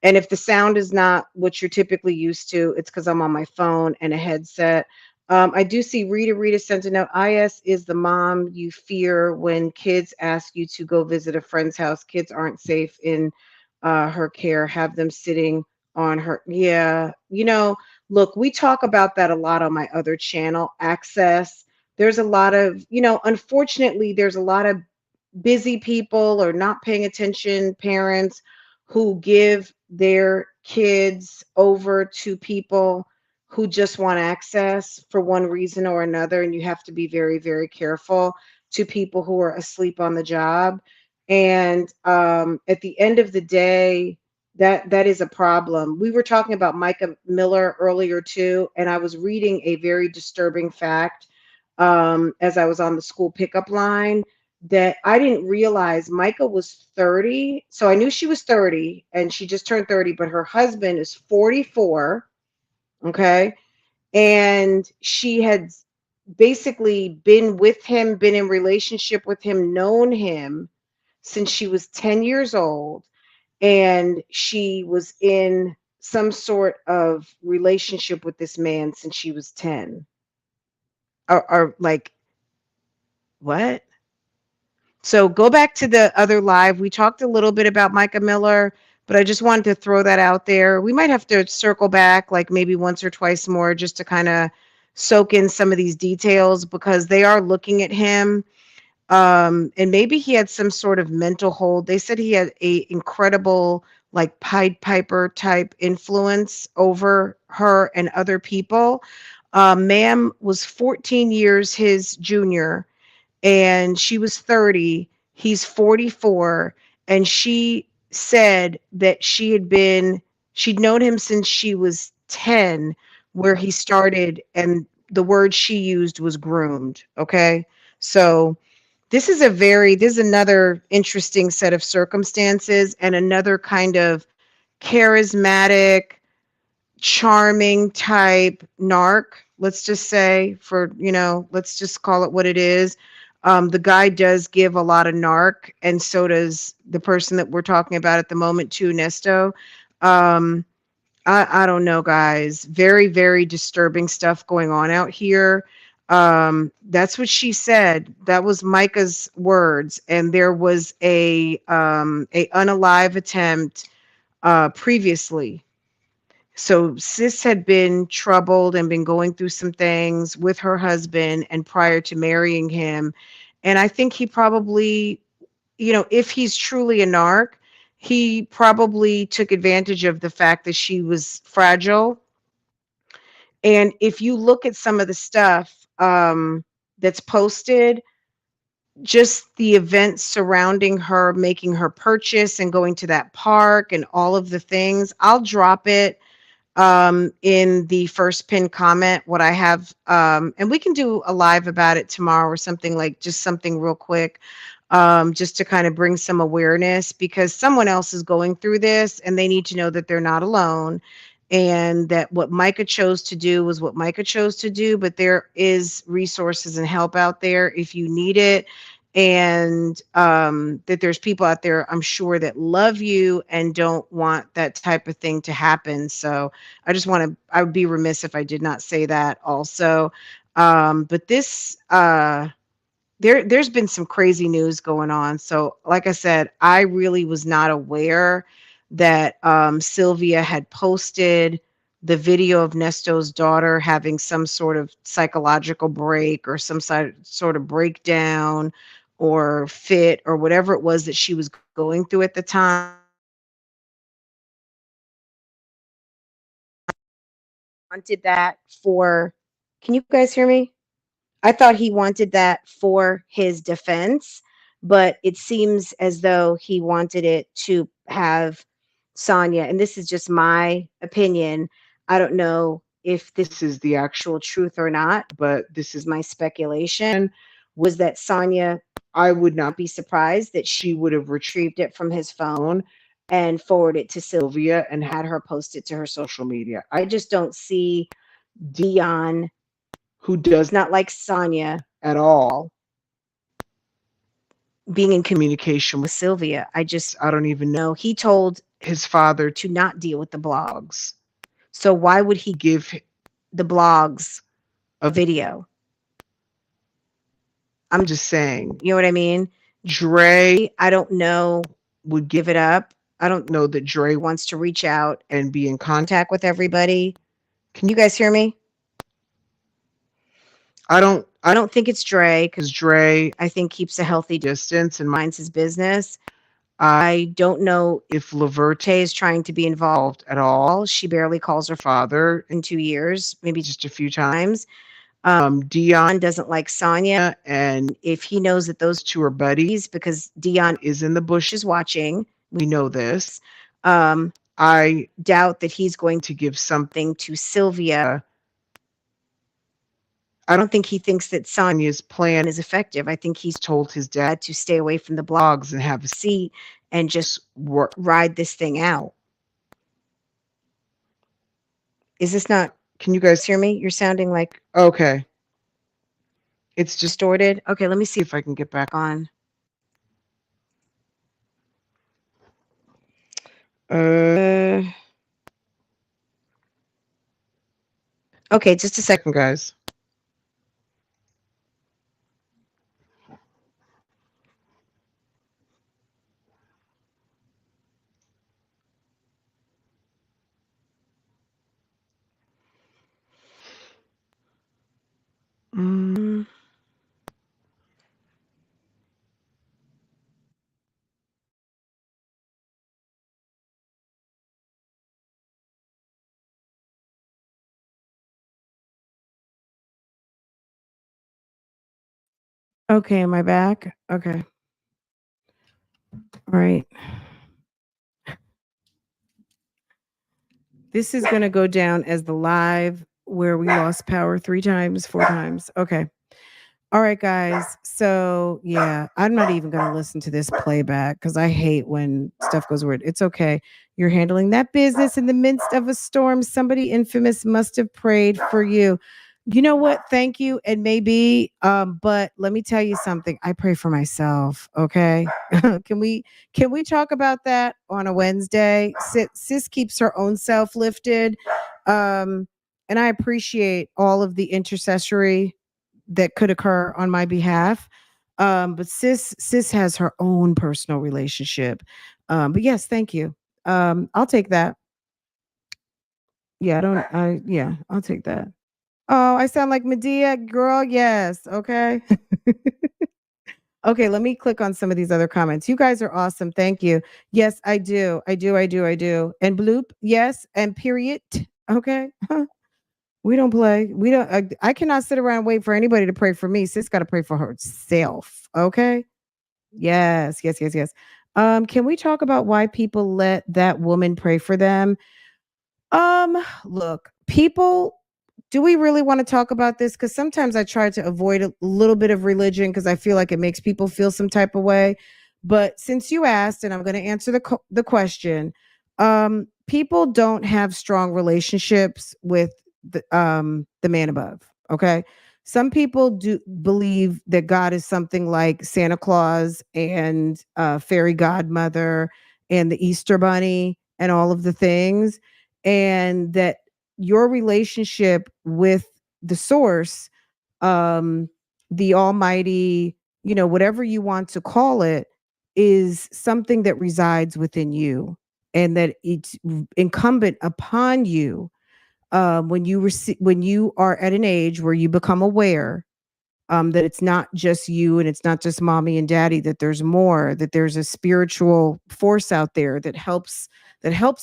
And if the sound is not what you're typically used to, it's because I'm on my phone and a headset. I do see Rita sent a note. IS is the mom you fear when kids ask you to go visit a friend's house. Kids aren't safe in her care. Have them sitting on her. Yeah. Look, we talk about that a lot on my other channel, Access. There's a lot of, unfortunately, there's a lot of busy people or not paying attention parents who give their kids over to people who just want access for one reason or another. And you have to be very, very careful to people who are asleep on the job. And at the end of the day, that is a problem. We were talking about Micah Miller earlier too, and I was reading a very disturbing fact as I was on the school pickup line. that I didn't realize Micah was 30. So I knew she was 30 and she just turned 30, but her husband is 44. Okay. And she had basically been with him, been in relationship with him, known him since she was 10 years old. And she was in some sort of relationship with this man since she was 10. Or like, what? So go back to the other live. We talked a little bit about Micah Miller, but I just wanted to throw that out there. We might have to circle back like maybe once or twice more just to kind of soak in some of these details because they are looking at him. And maybe he had some sort of mental hold. They said he had a incredible like Pied Piper type influence over her and other people. Ma'am was 14 years his junior and she was 30, he's 44, and she said that she'd known him since she was 10, where he started, and the word she used was groomed. Okay. So this is another interesting set of circumstances and another kind of charismatic, charming type narc, let's just say, for, let's just call it what it is. The guy does give a lot of narc, and so does the person that we're talking about at the moment too, Nesto. Um, I don't know, guys. Very, very disturbing stuff going on out here. That's what she said. That was Micah's words, and there was a unalive attempt previously. So sis had been troubled and been going through some things with her husband and prior to marrying him. And I think he probably, if he's truly a narc, he probably took advantage of the fact that she was fragile. And if you look at some of the stuff that's posted, just the events surrounding her making her purchase and going to that park and all of the things, I'll drop it in the first pinned comment what I have, and we can do a live about it tomorrow or something, like just something real quick, just to kind of bring some awareness because someone else is going through this and they need to know that they're not alone and that what Micah chose to do was what Micah chose to do, but there is resources and help out there if you need it. And that there's people out there, I'm sure, that love you and don't want that type of thing to happen. So I would be remiss if I did not say that also. But there's been some crazy news going on. So like I said, I really was not aware that Sylvia had posted the video of Nesto's daughter having some sort of psychological break or some sort of breakdown or fit or whatever it was that she was going through at the time. Wanted that for, can you guys hear me? I thought he wanted that for his defense, but it seems as though he wanted it to have Sonia, and this is just my opinion. I don't know if this is the actual truth or not, but this is my speculation, was that Sonia, I would not be surprised that she would have retrieved it from his phone and forwarded it to Sylvia and had her post it to her social media. I just don't see Dion, who does not like Sonia at all, being in communication with Sylvia. I don't even know. He told his father to not deal with the blogs. So why would he give the blogs a video? I'm just saying, you know what I mean? Dre, I don't know, would give it up. I don't know that Dre wants to reach out and be in contact with everybody. Can you guys hear me? I don't think it's Dre, because Dre, I think, keeps a healthy distance and minds his business. I don't know if Laverte is trying to be involved at all. She barely calls her father in 2 years, maybe just a few times. Dion doesn't like Sonia, and if he knows that those two are buddies, because Dion is in the bushes watching, we know this. I doubt that he's going to give something to Sylvia. I don't think he thinks that Sonya's plan is effective. I think he's told his dad to stay away from the blogs and have a seat and just ride this thing out. Is this not? Can you guys hear me? You're sounding like okay. It's distorted. Okay, let me see if I can get back on. Uh, okay, just a second, guys. Mm. Okay, am I back? Okay. All right. This is going to go down as the live where we lost power 3 times, 4 times. Okay. All right, guys. So, yeah, I'm not even going to listen to this playback because I hate when stuff goes weird. It's okay. You're handling that business in the midst of a storm. Somebody infamous must have prayed for you. You know what? Thank you. And maybe, but let me tell you something. I pray for myself. Okay. Can we talk about that on a Wednesday? Sis keeps her own self lifted. And I appreciate all of the intercessory that could occur on my behalf. But sis has her own personal relationship. But yes, thank you. I'll take that. Yeah, I don't I yeah, I'll take that. Oh, I sound like Medea, girl. Yes. Okay. Okay, let me click on some of these other comments. You guys are awesome. Thank you. Yes, I do. I do. I do. I do. And bloop. Yes. And period. Okay. We don't play. We don't. I cannot sit around and wait for anybody to pray for me. Sis got to pray for herself. Okay. Yes. Yes. Yes. Yes. Can we talk about why people let that woman pray for them? Look, people, do we really want to talk about this? Because sometimes I try to avoid a little bit of religion because I feel like it makes people feel some type of way. But since you asked, and I'm going to answer the question, people don't have strong relationships with the man above. Okay. Some people do believe that God is something like Santa Claus and fairy godmother and the Easter bunny and all of the things, and that your relationship with the source, um the almighty, whatever you want to call it, is something that resides within you, and that it's incumbent upon you, when you are at an age where you become aware, that it's not just you and it's not just mommy and daddy, that there's more, that there's a spiritual force out there that helps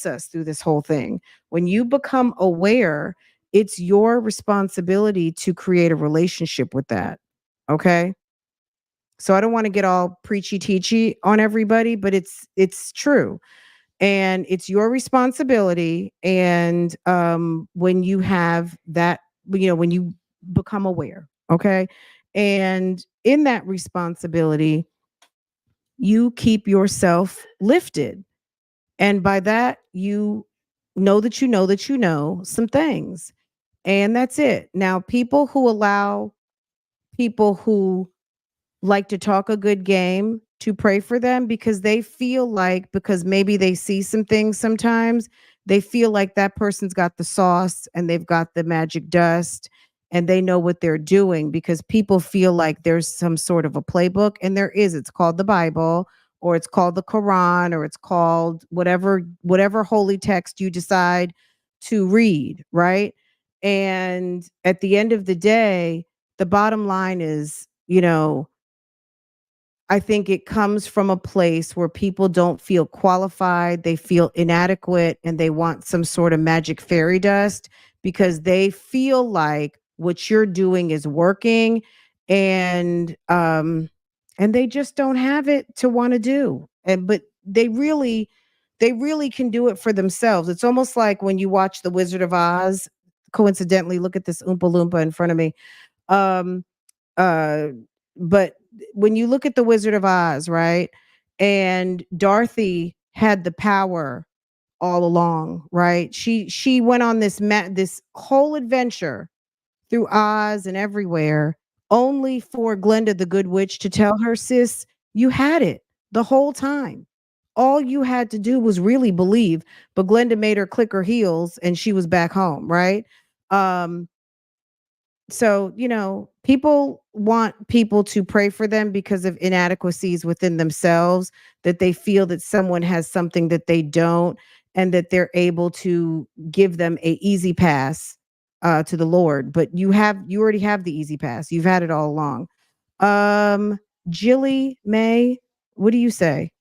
us through this whole thing. When you become aware, it's your responsibility to create a relationship with that. Okay? So I don't want to get all preachy teachy on everybody, but it's true. And it's your responsibility, and when you have that, when you become aware, okay? And in that responsibility, you keep yourself lifted. And by that, you know that you know that you know some things. And that's it. Now, people who allow people who like to talk a good game to pray for them, because they feel like, because maybe they see some things sometimes, they feel like that person's got the sauce and they've got the magic dust and they know what they're doing, because people feel like there's some sort of a playbook, and there is. It's called the Bible, or it's called the Quran, or it's called whatever holy text you decide to read, right? And at the end of the day, the bottom line is, I think it comes from a place where people don't feel qualified, they feel inadequate, and they want some sort of magic fairy dust because they feel like what you're doing is working, and they just don't have it to want to do. And but they really can do it for themselves. It's almost like when you watch The Wizard of Oz. Coincidentally, look at this Oompa Loompa in front of me. Um, uh, but when you look at the Wizard of Oz, right, and Dorothy had the power all along, right? She went on this whole adventure through Oz and everywhere, only for Glenda the Good Witch to tell her, sis, you had it the whole time. All you had to do was really believe. But Glenda made her click her heels and she was back home, right? Um, so, people want people to pray for them because of inadequacies within themselves, that they feel that someone has something that they don't, and that they're able to give them a easy pass to the Lord. But you already have the easy pass. You've had it all along. Um, Jilly May, what do you say?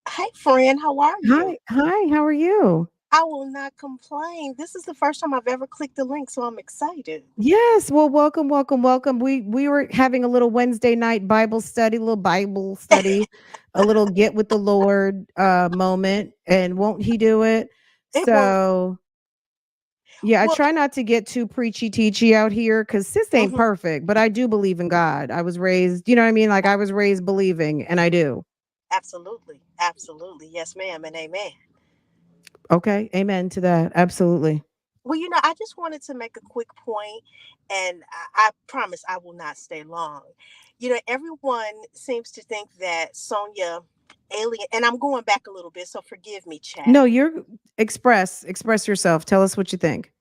Hey, friend, how are you? Hi, how are you? I will not complain. This is the first time I've ever clicked the link, so I'm excited. Yes, well, welcome, welcome, welcome. We were having a little Wednesday night Bible study, a little get with the Lord moment, and won't he do it? It won't. So, yeah, I Well, try not to get too preachy teachy out here cuz sis ain't mhm, perfect, but I do believe in God. I was raised, you know what I mean? Like I was raised believing, and I do. absolutely. Absolutely. Yes, ma'am, and amen. Okay, amen to that. Absolutely. Well, I just wanted to make a quick point, and I promise I will not stay long. Everyone seems to think that Sonia alien, and I'm going back a little bit, so forgive me, chat. No, you're express yourself. Tell us what you think.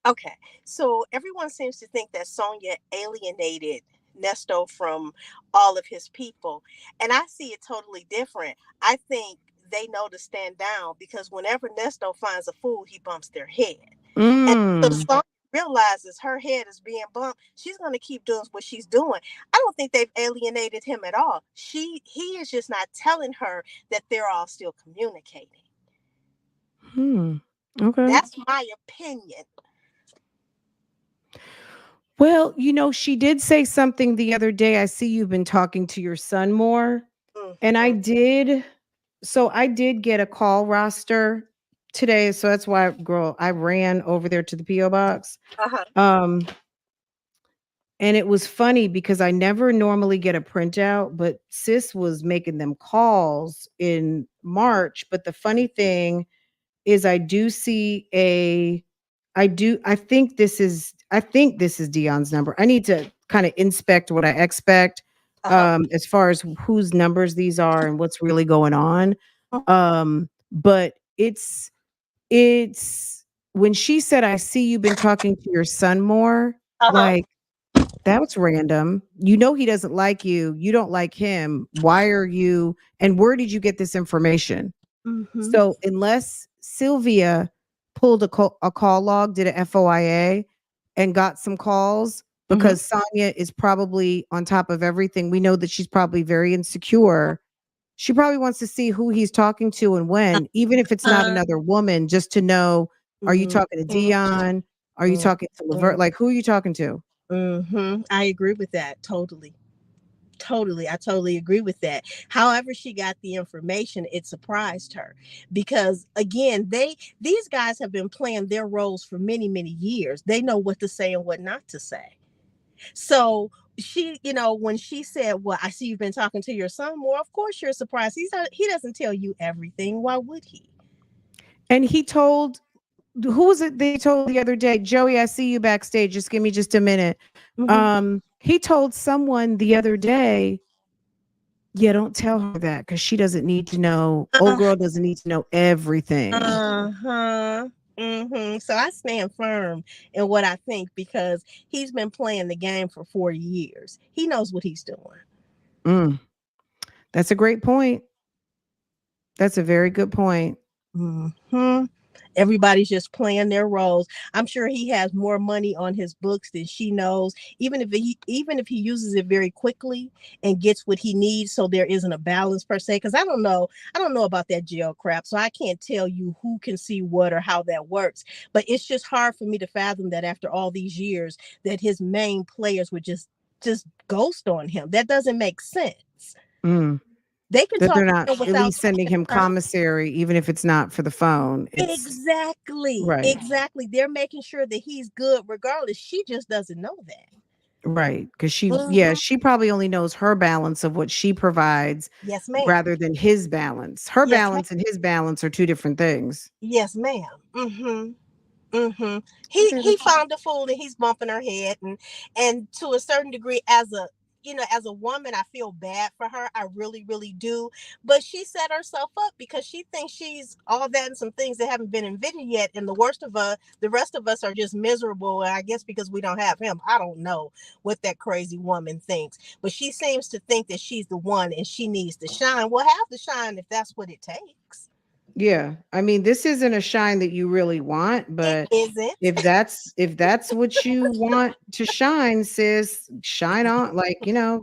Okay, so everyone seems to think that Sonia alienated Nesto from all of his people, and I see it totally different. I think they know to stand down because whenever Nesto finds a fool, he bumps their head, and so Mm. Sonia realizes her head is being bumped. She's going to keep doing what she's doing. I don't think they've alienated him at all. He is just not telling her that they're all still communicating. Hmm. Okay. That's my opinion. Well, she did say something the other day. I see you've been talking to your son more. And I Hmm. did. So I did get a call roster today. So that's why, girl, I ran over there to the P.O. box. Uh-huh. Um, and it was funny because I never normally get a printout, but sis was making them calls in March. But the funny thing is I think this is Dion's number. I need to kind of inspect what I expect Uh-huh. as far as whose numbers these are and what's really going on. But it's when she said, I see you've been talking to your son more, Uh-huh. like that was random. He doesn't like you. You don't like him. Why are you and where did you get this information? Mm-hmm. So unless Sylvia pulled a call log, did a FOIA, and got some calls, Mm-hmm. because Sonia is probably on top of everything. We know that she's probably very insecure. She probably wants to see who he's talking to and when, even if it's not Uh, another woman, just to know, are you talking to mm-hmm. Dion? Are you talking to Levert? Like, who are you talking to? Mm-hmm. I agree with that totally. Totally. I totally agree with that. However, she got the information, it surprised her because again, these guys have been playing their roles for many, many years. They know what to say and what not to say. So she, when she said, well, I see you've been talking to your son more, of course you're surprised. He doesn't tell you everything. Why would he? And he told, who was it they told the other day? Joey, I see you backstage. Just give me just a minute. Mm-hmm. He told someone the other day, yeah, don't tell her that because she doesn't need to know. Old girl doesn't need to know everything. Uh-huh. So I stand firm in what I think because he's been playing the game for 40 years. He knows what he's doing. Mm, that's a great point. That's a very good point. Hmm. Everybody's just playing their roles. I'm sure he has more money on his books than she knows. Even if he uses it very quickly and gets what he needs, so there isn't a balance per se. Because I don't know about that jail crap, so I can't tell you who can see what or how that works. But it's just hard for me to fathom that after all these years, that his main players would just ghost on him. That doesn't make sense. Mm, They can that they're talk not to him at without least sending talking him to her. commissary, even if it's not for the phone. It's Exactly. right. Exactly. They're making sure that he's good regardless. She just doesn't know that. Right. Because Hmm. she probably only knows her balance of what she provides Yes, ma'am. rather than his balance. Her Yes, ma'am. balance and his balance are two different things. Yes, ma'am. Hmm. Hmm. Okay. He found a fool and he's bumping her head, and to a certain degree, as a, as a woman, I feel bad for her. I really, really do. But she set herself up because she thinks she's all that and some things that haven't been invented yet. And the rest of us are just miserable. And I guess because we don't have him, I don't know what that crazy woman thinks. But she seems to think that she's the one and she needs to shine. Well, have to shine if that's what it takes. Yeah. I mean, this isn't a shine that you really want, It but isn't. if that's what you want to shine, sis, shine on. Like,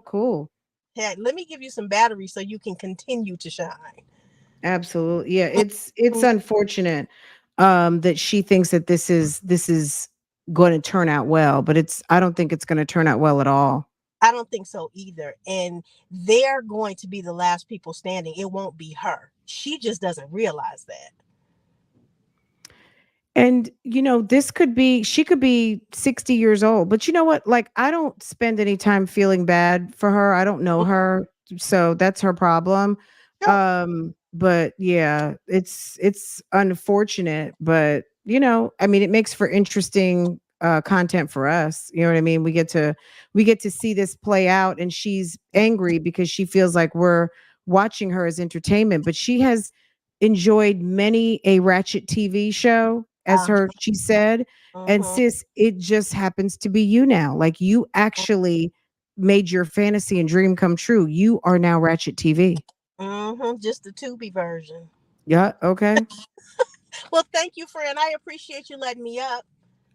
cool. Hey, let me give you some batteries so you can continue to shine. Absolutely. Yeah, it's unfortunate that she thinks that this is going to turn out well, but I don't think it's going to turn out well at all. I don't think so either. And they're going to be the last people standing. It won't be her. She just doesn't realize that. And this could be she could be 60 years old. But you know what? Like I don't spend any time feeling bad for her. I don't know her. So that's her problem. Sure. But yeah, it's unfortunate, but I mean it makes for interesting content for us. You know what I mean? We get to see this play out and she's angry because she feels like we're watching her as entertainment, but she has enjoyed many a Ratchet TV show, as Uh, she said. And mm-hmm, sis, it just happens to be you now. Like you actually made your fantasy and dream come true. You are now Ratchet TV. mm-hmm, just the Tubi version. Yeah. Okay. Well, thank you, friend. I appreciate you letting me up.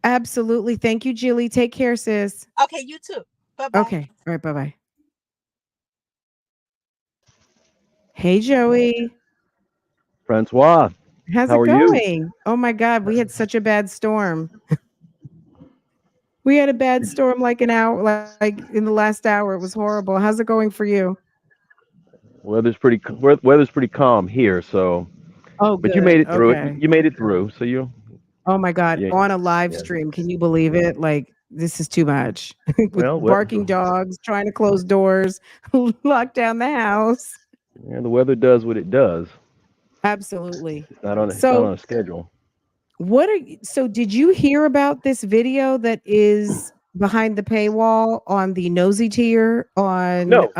Absolutely. Thank you, Jilly. Take care, sis. Okay, you too. Bye bye. Okay. All right. Bye bye. Hey, Joey. Francoise, How's how it are you? going? Oh my God. We had such a bad storm. We had a bad storm like an hour, like in the last hour. It was horrible. How's it going for you? Weather's pretty calm here. So, Oh, but you made good. it through it. Okay. You made it through. So Oh my God. yeah, On a live yeah. stream. Can you believe it? Like, this is too much. With Well, barking dogs, trying to close doors, lock down the house. yeah, the weather does what it does. Absolutely. It's not So, on a schedule. so did you hear about this video that is behind the paywall on the nosy tier No,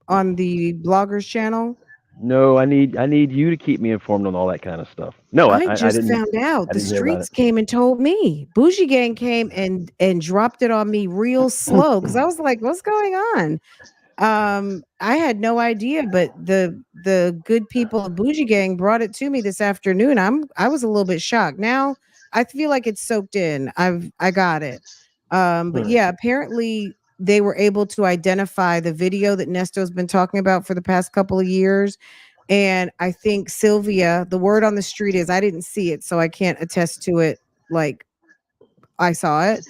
on the bloggers channel? no. I need you to keep me informed on all that kind of stuff. No, I just found out. I The didn't hear about streets came and told me. Bougie Gang came and dropped it on me real it. slow because I was like, "What's going on?" I had no idea, but the good people of Bougie Gang brought it to me this afternoon. I was a little bit shocked. Now I feel like it's soaked in. I got it. But Hmm. yeah, apparently they were able to identify the video that Nesto's been talking about for the past couple of years. And I think Sylvia, the word on the street is I didn't see it, so I can't attest to it like I saw it.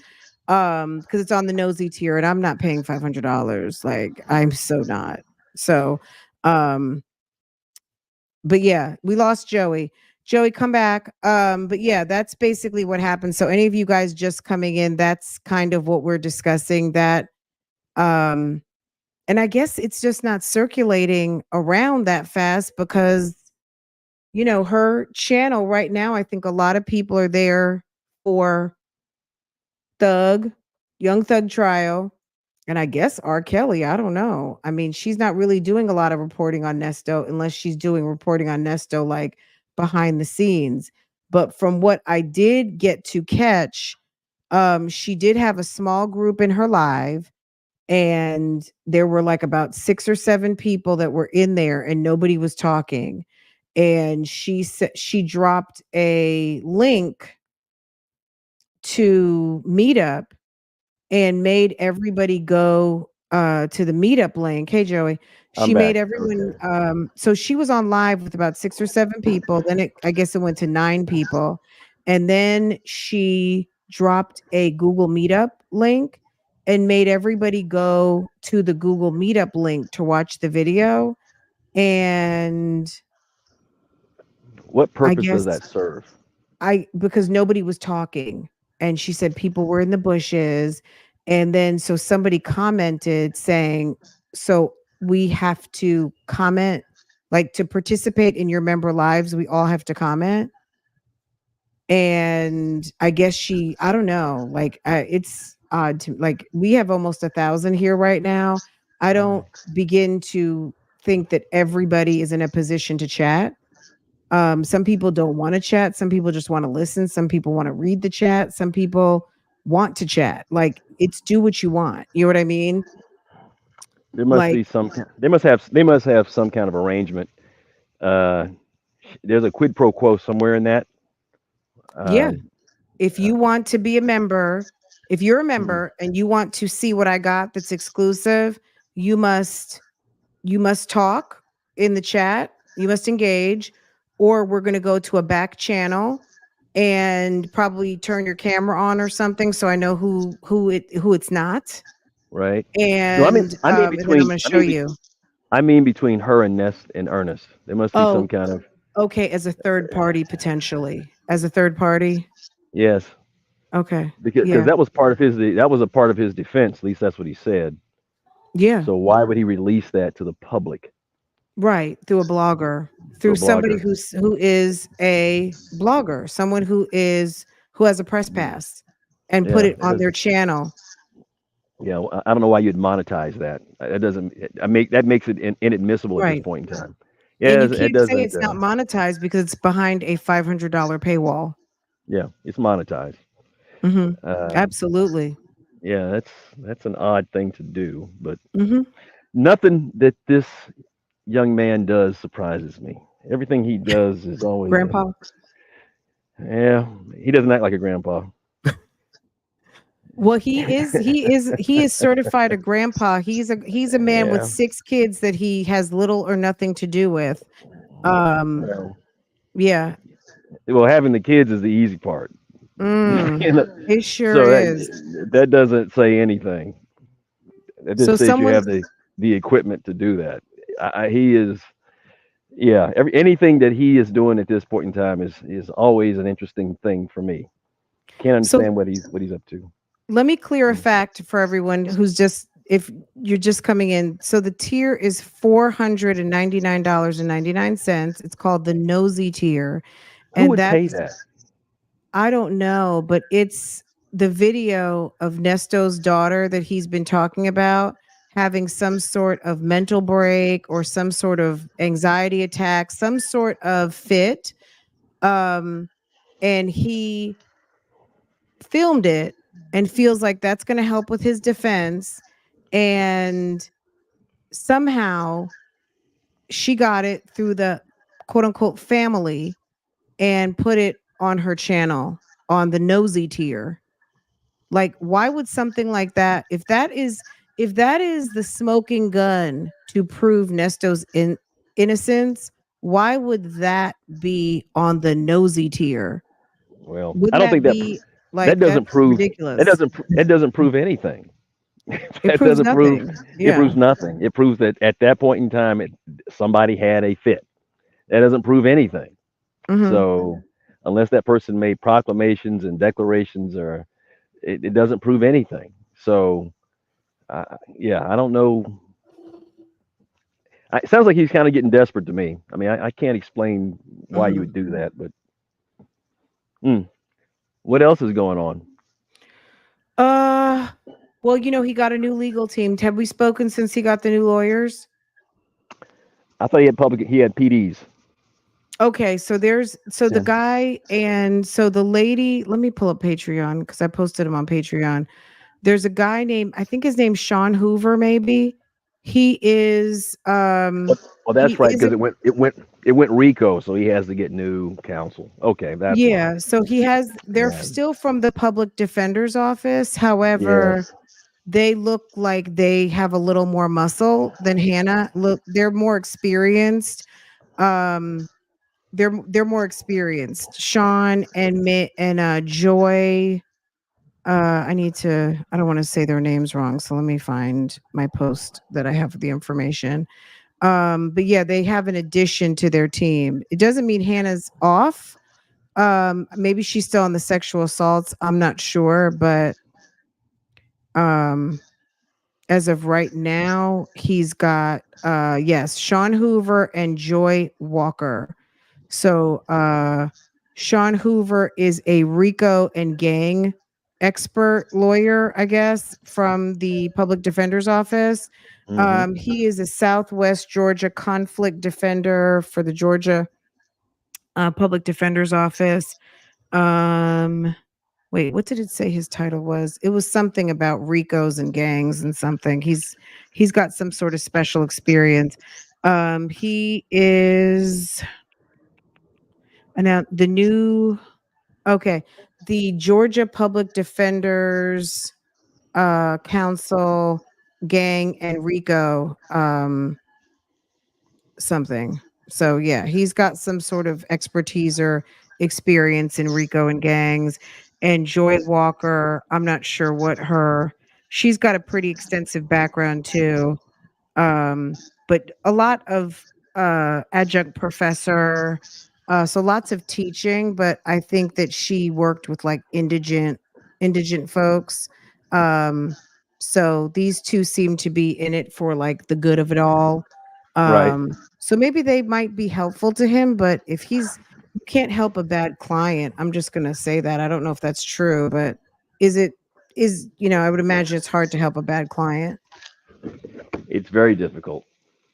Because it's on the nosy tier and I'm not paying $500. Like I'm so not. So um, but yeah, we lost Joey. Joey, come back. But yeah, that's basically what happened. So any of you guys just coming in, that's kind of what we're discussing. That um and I guess it's just not circulating around that fast because her channel right now, I think a lot of people are there for Thug, Young Thug Trial, and I guess R. Kelly. I don't know. I mean, she's not really doing a lot of reporting on Nesto unless she's doing reporting on Nesto like behind the scenes. But from what I did get to catch, she did have a small group in her live, and there were like about 6 or 7 people that were in there, and nobody was talking. And she said she dropped a link to Meetup and made everybody go to the Meetup link. Hey Joey, I'm she made back. everyone Okay. so she was on live with about 6 or 7 people, then I guess it went to 9 people, and then she dropped a Google Meetup link and made everybody go to the Google Meetup link to watch the video. And What I purpose does guess that serve? because nobody was talking, and she said people were in the bushes, And then so somebody commented saying, so we have to comment, like to participate in your member lives, we all have to comment. And I guess I don't know, like it's odd to, like, we have almost 1,000 here right now. I don't begin to think that everybody is in a position to chat. Some people don't want to chat. Some people just want to listen. Some people want to read the chat. Some people want to chat. Like, it's do what you want. You know what I mean? There must Like, be some. They must have some kind of arrangement. Uh, there's a quid pro quo somewhere in that. yeah, Um, if uh, you want to be a member, if you're a hmm, member and you want to see what I got that's exclusive, you must you must talk in the chat, you must engage, or we're going to go to a back channel and probably turn your camera on or something so I know who it's not. right. No, I mean, And I mean and then I'm between. going to I show mean, you. I mean between her and Nest and Ernest. There must be some Oh, kind of okay, as a third party potentially. As a third party. yes, Okay. because Yeah. that was part of his. That was a part of his defense. At least that's what he said. Yeah. So why would he release that to the public, Right, through a blogger, to through a somebody blogger? who is a blogger, someone who has a press Mm, pass and put yeah, it that on their doesn't. channel. Yeah, I don't know why you'd monetize that. That doesn't. I make that makes it inadmissible at this Right. point in time. And Yeah, you it can't say doesn't. it's not monetized because it's behind a $500 paywall. Yeah, it's monetized. Mhm. Uh, Absolutely. yeah, that's an odd thing to do, but Mhm. nothing that this young man does surprises me. Everything he does is always a Grandpa. yeah. He doesn't act like a grandpa. Well, he is certified a grandpa. He's a man with Yeah. 6 kids that he has little or nothing to do with. Um, Well, yeah. well, having the kids is the easy part. Mm. You know, It sure so is. that doesn't say anything. That So just says you someone have the equipment to do that. He is, yeah. Anything that he is doing at this point in time is always an interesting thing for me. Can't so understand what he's up to. let me clear a fact for everyone who's just if you're just coming in. So the tier is $499.99. It's called the nosy tier. Who And would pay that's that? I don't know, but it's the video of Nesto's daughter that he's been talking about having some sort of mental break or some sort of anxiety attack, some sort of fit. Um, and he filmed it and feels like that's going to help with his defense. And somehow she got it through the quote unquote family and put it on her channel on the nosy tier. Like, why would something like that, if that is the smoking gun to prove Nesto's innocence, why would that be on the nosy tier? Well, I Wouldn't don't that think that be that like doesn't that's prove ridiculous? that doesn't prove anything. It That proves doesn't prove nothing. it Yeah. proves nothing. It proves that at that point in time, somebody had a fit. That doesn't prove anything. Hmm. So unless that person made proclamations and declarations, or it doesn't prove anything. So yeah, I don't know. It sounds like he's kind of getting desperate to me. I mean, I can't explain why you Hmm. would do that, but mm, what else is going on? Uh, well, he got a new legal team. Have we spoken since he got the new lawyers? I thought he had PDs. Okay, so the Yeah. guy and so the lady, let me pull up Patreon because I posted him on Patreon. There's a guy named, I think his name's Sean Hoover, maybe. He is Well, he that's right is because it went Rico, so he has to get new counsel. Okay, that's why. yeah, so they're Yeah. still from the public defender's office. However, Yes. they look like they have a little more muscle than Hannah. Look, they're more experienced. Um they're more experienced. Sean and Joy. I don't want to say their names wrong, so let me find my post that I have the information. But yeah, they have an addition to their team. It doesn't mean Hannah's off. Maybe she's still on the sexual assaults. I'm not sure, but Um, as of right now, he's got yes, Sean Hoover and Joy Walker. So Sean Hoover is a RICO and gang expert lawyer, I guess, from the public defender's office. Hmm. He is a Southwest Georgia conflict defender for the Georgia public defender's office. Um, Wait, what did it say his title was? It was something about RICOs and gangs and something. He's got some sort of special experience. He is now the new okay, the Georgia Public Defenders Council gang and RICO something. So yeah, he's got some sort of expertise or experience in RICO and gangs. And Joy Walker, I'm not sure what her she's got a pretty extensive background too. But a lot of adjunct professor, so lots of teaching, but I think that she worked with like indigent folks. Um, so these two seem to be in it for like the good of it all. Right. So maybe they might be helpful to him, but if he's you can't help a bad client. I'm just gonna say that. I don't know if that's true, but is it I would imagine it's hard to help a bad client. It's very difficult,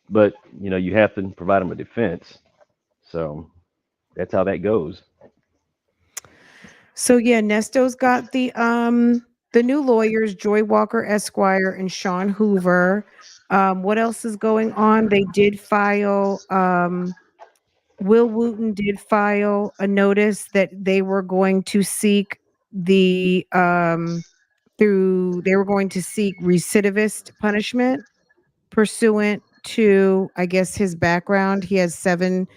but you have to provide them a defense. So that's how that goes. So yeah, Nesto's got the new lawyers, Joy Walker Esquire and Sean Hoover. What else is going on? They did file Will Wooten did file a notice that they were going to seek the through they were going to seek recidivist punishment pursuant to, I guess, his background. He has 7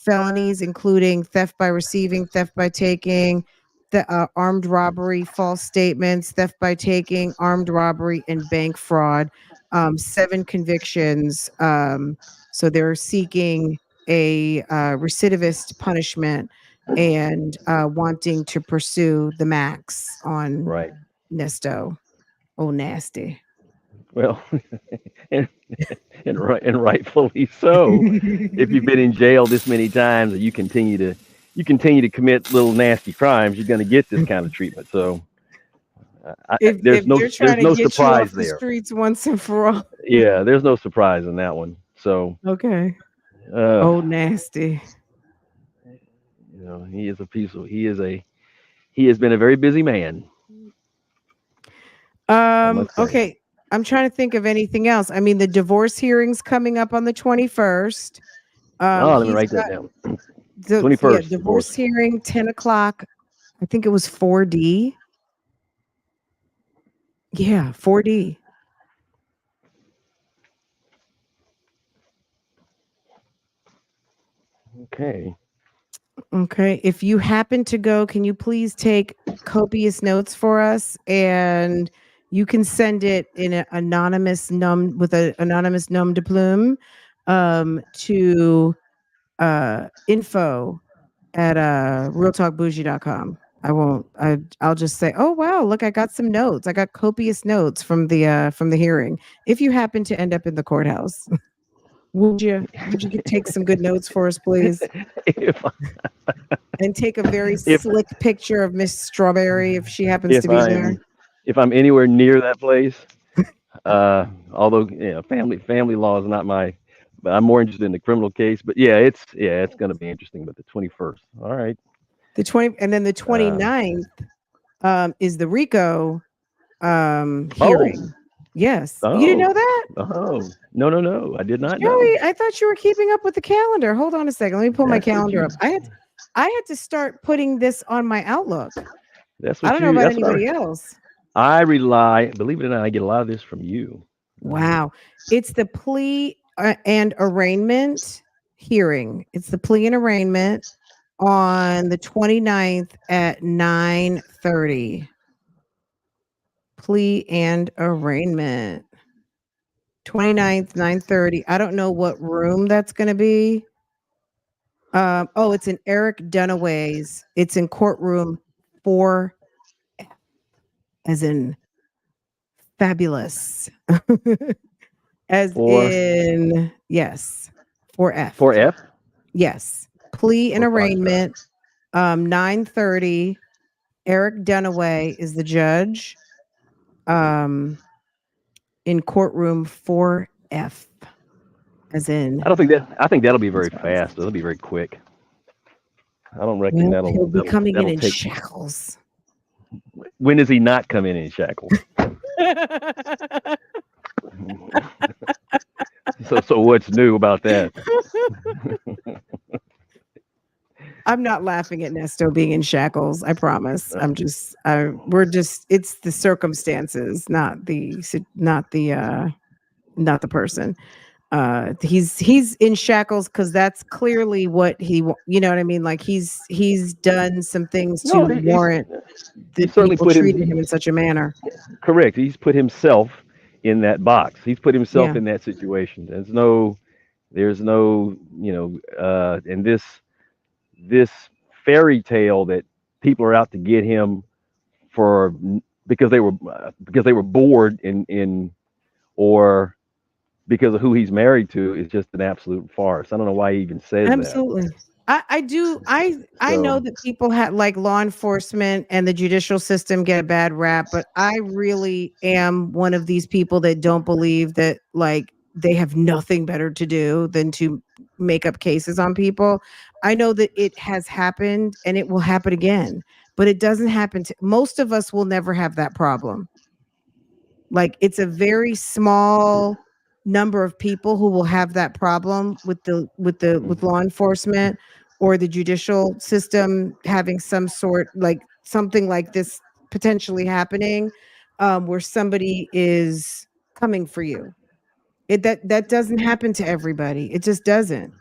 felonies, including theft by receiving, theft by taking, the armed robbery, false statements, theft by taking, armed robbery, and bank fraud. 7 convictions. So they're seeking a recidivist punishment and wanting to pursue the max on Right. Nesto. Oh, nasty. Well, and, and rightfully so. If you've been in jail this many times and you continue to commit little nasty crimes, you're going to get this kind of treatment. So If they're there's trying to no get you surprise off the there. streets once and for all. Yeah, there's no surprise in that one. So Okay. uh, Oh, nasty. he is a piece of he has been a very busy man, I must say. Okay. I'm trying to think of anything else. I mean, the divorce hearing's coming up on the 21st. Oh, let me He's write that got down. yeah, 21st divorce divorce. hearing, 10 o'clock. I think it was 4D. Yeah, 4D. Okay. Okay. If you happen to go, can you please take copious notes for us? And you can send it in an anonymous num with an anonymous nom de plume to info at realtalkbougie.com. I'll just say, oh wow, look, I got some notes. I got copious notes from the hearing. If you happen to end up in the courthouse, would you take some good notes for us, please? if And take a very if slick picture of Miss Strawberry if she happens to if be there. I'm anywhere near that place, although family law is not my, but I'm more interested in the criminal case. But it's going to be interesting. But the 21st, all right. The 20 and then the Uh, 29th is the RICO oh, hearing. Yes. You didn't oh, know that? oh, no, no, no, I did not know. Joey, I thought you were keeping up with the calendar. Hold on a second. Let me pull my That's what calendar you. up. I had to start putting this on my Outlook. That's I what don't know you. about That's what anybody else. I rely. Believe it or not, I get a lot of this from you. Uh, Wow. It's the plea and arraignment hearing. It's the plea and arraignment on the 29th at 9:30. Plea and arraignment. 29th, 9:30. I don't know what room that's going to be. Oh, it's in Eric Dunaway's. It's in courtroom 4, as in fabulous. As for in, yes, for F. for F Yes. Plea and for Foxtrot. arraignment. 9:30. Eric Dunaway is the judge. Um, in courtroom 4F. As in, I don't think that. I think that'll be very Francoise. fast. It'll be very quick. I don't reckon Well, that'll he'll be that'll coming that'll in take. shackles. When does he not come in shackles? So what's new about that? I'm not laughing at Nesto being in shackles. I promise. Uh, I'm just, we're just, it's the circumstances, not the person. He's in shackles because that's clearly what you know what I mean? Like he's done some things no, to warrant he that certainly people put him treated him in such a manner. correct. He's put himself in that box. He's put himself Yeah. in that situation. There's no and this fairy tale that people are out to get him for because they were bored in or because of who he's married to is just an absolute farce. I don't know why he even says that. Absolutely. I do I know So that people had like law enforcement and the judicial system get a bad rap, but I really am one of these people that don't believe that like they have nothing better to do than to make up cases on people. I know that it has happened and it will happen again, but it doesn't happen to most of us will never have that problem. Like it's a very small number of people who will have that problem with law enforcement or the judicial system having some sort like something like this potentially happening where somebody is coming for you. That doesn't happen to everybody. It just doesn't.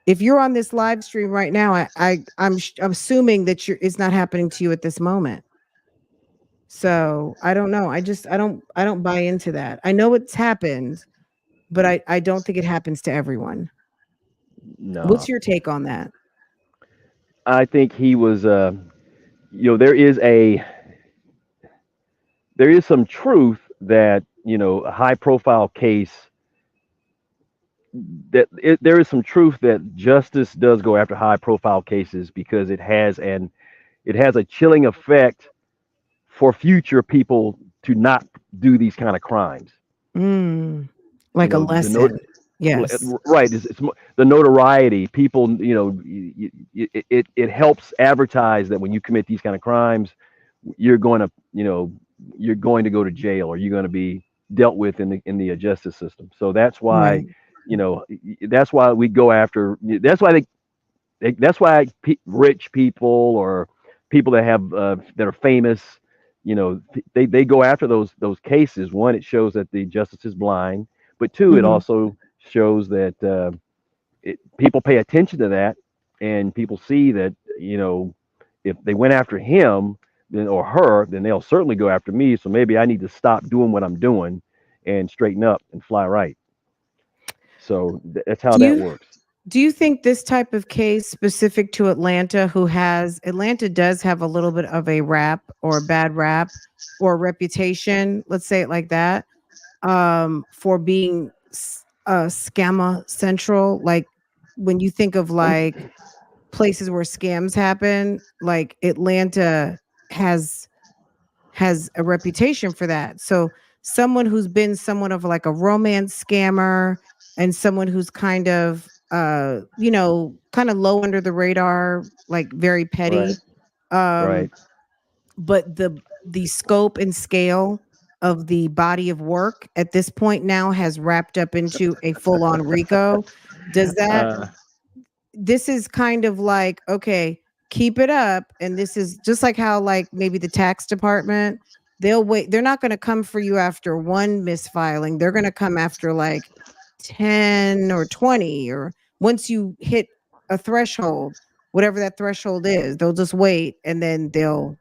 If you're on this live stream right now, I'm assuming that it's not happening to you at this moment. So, I don't know. I don't buy into that. I know it's happened, but I don't think it happens to everyone. What's no, your take on that? I think he was. There is some truth that a high profile case there is some truth that justice does go after high profile cases because it has a chilling effect for future people to not do these kind of crimes. Mm, You like a know, the note, lesson. Yes. right? The notoriety. People, it helps advertise that when you commit these kind of crimes, you're going to, you're going to go to jail or you're going to be dealt with in the justice system. So that's why, Right. that's why we go after. That's why rich people or people that have that are famous, they go after those cases. One, it shows that the justice is blind, but two, it Mhm. also shows that people pay attention to that, and people see that if they went after him then or her, then they'll certainly go after me. So maybe I need to stop doing what I'm doing and straighten up and fly right. So that's how Do that you works. do you think this type of case specific to Atlanta does have a little bit of a rap or a bad rap or reputation, let's say it like that, for being scammer central, like when you think of like places where scams happen, like Atlanta has has a reputation for that. So someone who's been somewhat of like a romance scammer and someone who's kind of kind of low under the radar, like very Right. petty. Right. Um but the scope and scale of the body of work at this point now has wrapped up into a full on RICO. Does that Uh, this is kind of like, okay, keep it up. And this is just like how, like, maybe the tax department, they'll wait. They're not going to come for you after one misfiling. They're going to come after like 10 or 20, or once you hit a threshold, whatever that threshold is, they'll just wait and then they'll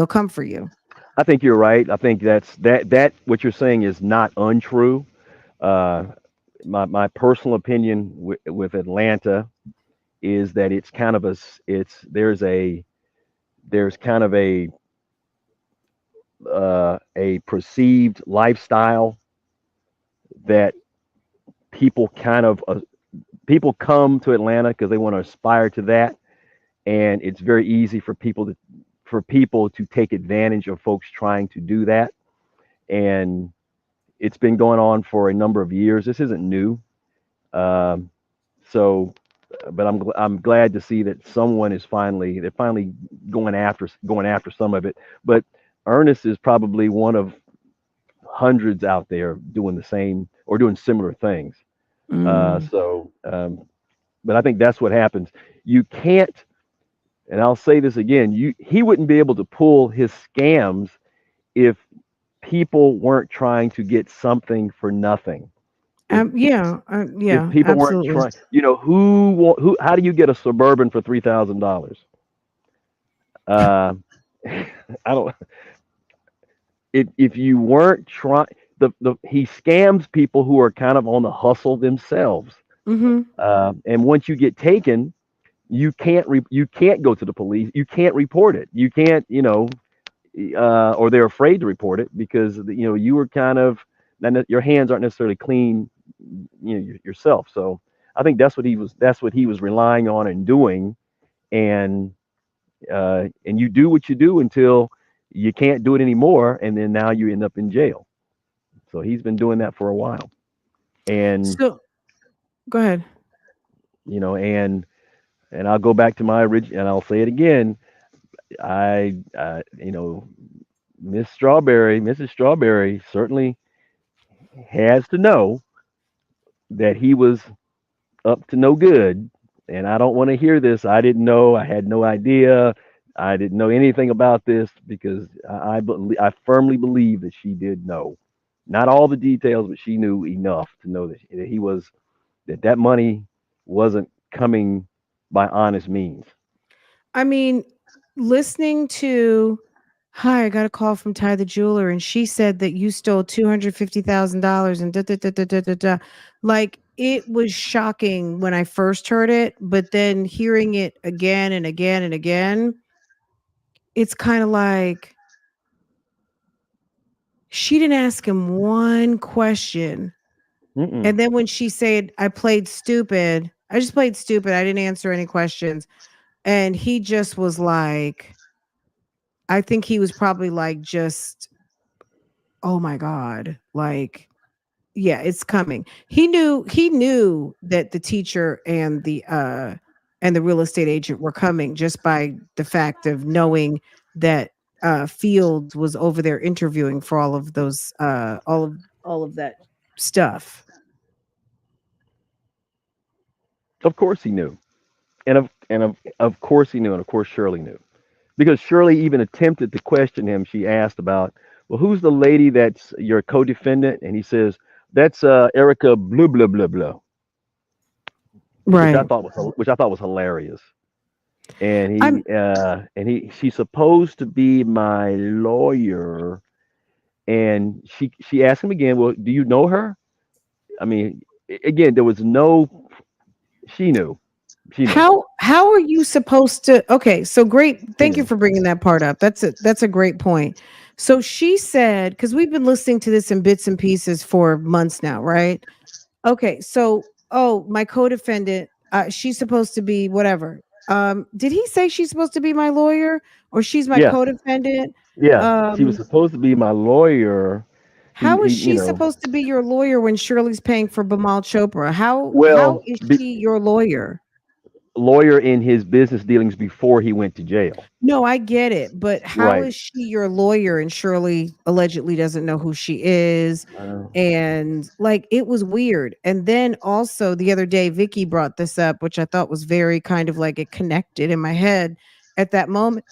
come for you. I think you're right. I think that what you're saying is not untrue. Uh, my personal opinion with Atlanta is that it's kind of a s- it's there's kind of a a perceived lifestyle that people kind of people come to Atlanta because they want to aspire to that, and it's very easy for people to take advantage of folks trying to do that, and it's been going on for a number of years. This isn't new. Um, so, but I'm glad to see that someone is they're finally going after some of it. But Ernest is probably one of hundreds out there doing the same or doing similar things. Mm. But I think that's what happens. You can't, and I'll say this again, he wouldn't be able to pull his scams if people weren't trying to get something for nothing. Yeah, If yeah, people weren't absolutely. trying, how do you get a Suburban for $3,000? Uh, I don't. If you weren't trying, he scams people who are kind of on the hustle themselves. Hmm. And once you get taken, you can't go to the police. You can't report it. You can't, or they're afraid to report it because you were kind of your hands aren't necessarily clean, yourself. So I think that's what he was relying on and doing, and you do what you do until you can't do it anymore, and then now you end up in jail. So he's been doing that for a while, and So go ahead. you know, and I'll go back to my original, and I'll say it again. Mrs. Strawberry certainly has to know that he was up to no good. And I don't want to hear this. I didn't know. I had no idea. I didn't know anything about this because I firmly believe that she did know. Not all the details, but she knew enough to know that that money wasn't coming by honest means. I mean, listening to, hi, I got a call from Ty the jeweler, and she said that you stole $250,000 and da da da da da da da. Like it was shocking when I first heard it, but then hearing it again and again and again, it's kind of like she didn't ask him one question. Mm-mm. And then when she said, I played stupid, I just played stupid. I didn't answer any questions. And he just was like, I think he was probably like, just, oh my God. Like, yeah, it's coming. He knew that the teacher and the real estate agent were coming just by the fact of knowing that Fields was over there interviewing for all of those all of that stuff. Of course he knew, and of course he knew, and of course Shirley knew, because Shirley even attempted to question him. She asked about, well, who's the lady that's your co-defendant, and he says that's Erica blah blah blah blah, Right. which I thought was hilarious. And I'm she's supposed to be my lawyer, and she asked him again, well, do you know her? I mean, again, there was no. She knew. She knew. how are you supposed to, okay, so great, She thank you knew. for bringing that part up. That's a great point. So she said, because we've been listening to this in bits and pieces for months now, right? Okay, so oh, my co-defendant, she's supposed to be whatever. Did he say she's supposed to be my lawyer or she's my Yeah, co-defendant? yeah. She was Um, supposed to be my lawyer. how He is you she know. supposed to be your lawyer when Shirley's paying for Bimal Chopra? How Well, is she your lawyer? lawyer in his business dealings before he went to jail. No, I get it, but how Right. is she your lawyer and Shirley allegedly doesn't know who she is? Uh, And like it was weird. And then also the other day, Vicky brought this up, which I thought was very kind of like it connected in my head at that moment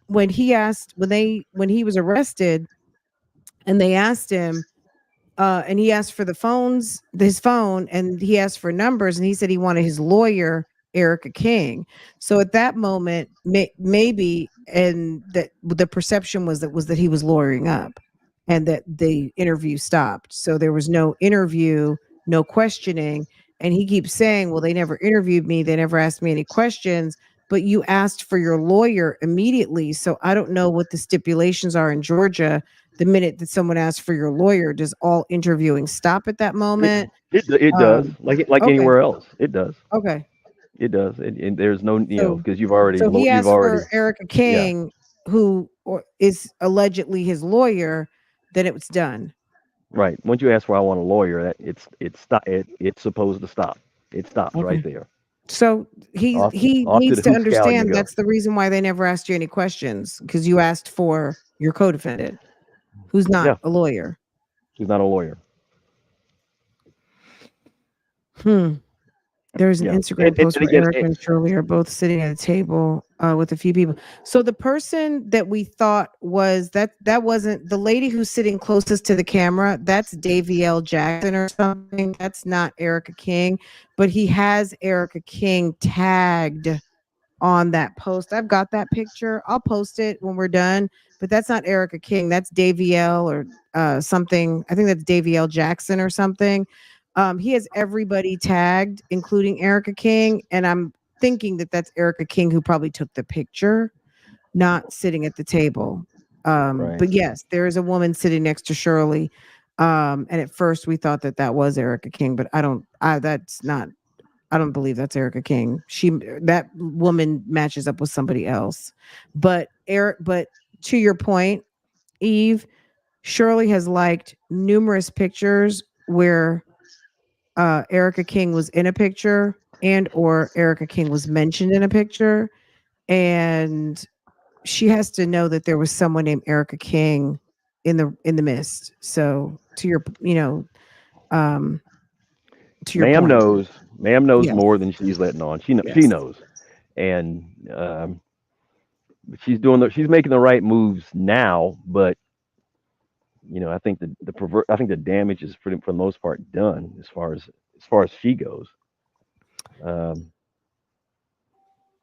when he was arrested and they asked him, and he asked for his phone, and he asked for numbers, and he said he wanted his lawyer, Erica King. So at that moment, maybe, and that the perception was that he was lawyering up, and that the interview stopped. So there was no interview, no questioning, and he keeps saying, "Well, they never interviewed me. They never asked me any questions." but you asked for your lawyer immediately. So I don't know what the stipulations are in Georgia. The minute that someone asks for your lawyer, does all interviewing stop at that It moment? it does, Um, like okay, anywhere else. It does. okay. It does. And there's no, So because you've already so he you've asked already for Erica yeah. King, who is allegedly his lawyer, then it was done. Right. Once you ask for I want a lawyer, that it's supposed to stop. It stops right Okay. there. So he Off to needs the to hoop scow you understand go. that's the reason why they never asked you any questions, because you asked for your co-defendant, who's not Yeah, a lawyer. he's not a lawyer. Hmm. There's an Yeah. Instagram post And where again, Eric and Shirley are both sitting at a table with a few people. So the person that we thought was that wasn't the lady who's sitting closest to the camera. That's Davielle Jackson or something. That's not Erica King, but he has Erica King tagged on that post. I've got that picture. I'll post it when we're done. But that's not Erica King. That's Davielle or something. I think that's Davielle Jackson or something. He has everybody tagged, including Erica King, and I'm thinking that that's Erica King who probably took the picture, not sitting at the table. right. But yes, there is a woman sitting next to Shirley. And at first we thought that that was Erica King, but I don't. That's not. I don't believe that's Erica King. That woman matches up with somebody else. But to your point, Eve, Shirley has liked numerous pictures where Erica King was in a picture and or Erica King was mentioned in a picture, and she has to know that there was someone named Erica King in the mist. So um to your Ma'am point. knows. Ma'am knows Yes. more than she's letting on. She Yes. knows, and she's making the right moves now. But I think I think the damage is for the most part done as far as she goes. Um,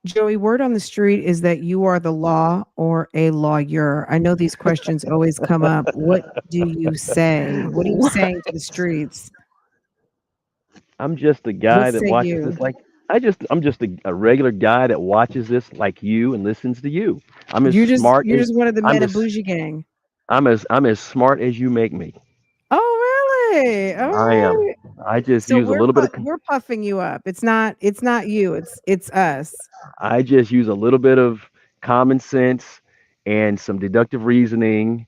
Joey, word on the street is that you are the law or a lawyer. I know these questions always come up. What do you say? What are you saying to the streets? I'm just a What guy that say watches you? this I'm just a regular guy that watches this like you and listens to you. I'm as smart You're as just one of the I'm men of as Bougie gang. I'm as smart as you make me. Oh, really? All I am. right. I just So use a little bit of we're puffing you up. It's not you. It's us. I just use a little bit of common sense and some deductive reasoning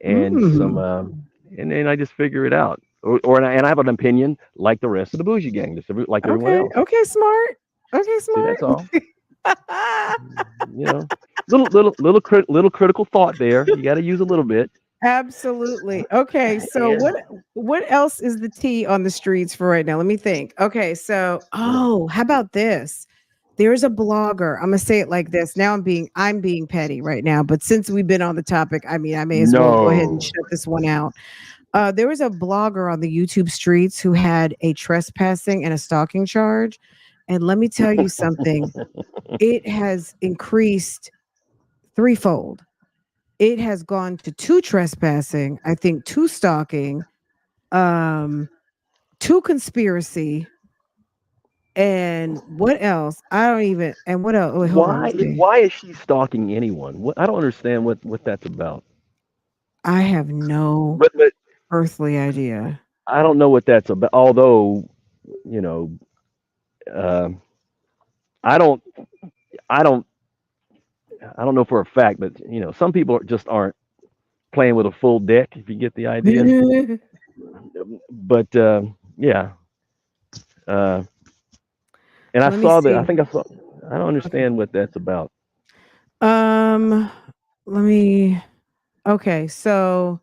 and some Mm. and then I just figure it out. And I have an opinion like the rest of the bougie gang, like everyone Okay. else. Okay, smart. Okay, See, that's all. smart. You know, little critical thought there. You got to use a little bit. Absolutely. Okay, so And what else is the tea on the streets for right now? Let me think. Okay, so how about this? There's a blogger. I'm gonna say it like this. Now I'm being petty right now, but since we've been on the topic, I mean, I may as well go ahead and no, shut this one out. There was a blogger on the YouTube streets who had a trespassing and a stalking charge, and let me tell you something. It has increased threefold. It has gone to 2 trespassing, I think 2 stalking, um, 2 conspiracy, and what else? I don't even and what else? Wait, hold on, why let's see. why is she stalking anyone? I don't understand what that's about. I have no But earthly idea. I don't know what that's about. Although you know, um, I don't I don't I don't know for a fact, but some people just aren't playing with a full deck. If you get the idea. But yeah, uh, and I Let me saw that. I see. think I saw. I don't Okay. understand what that's about. Um, let me okay, so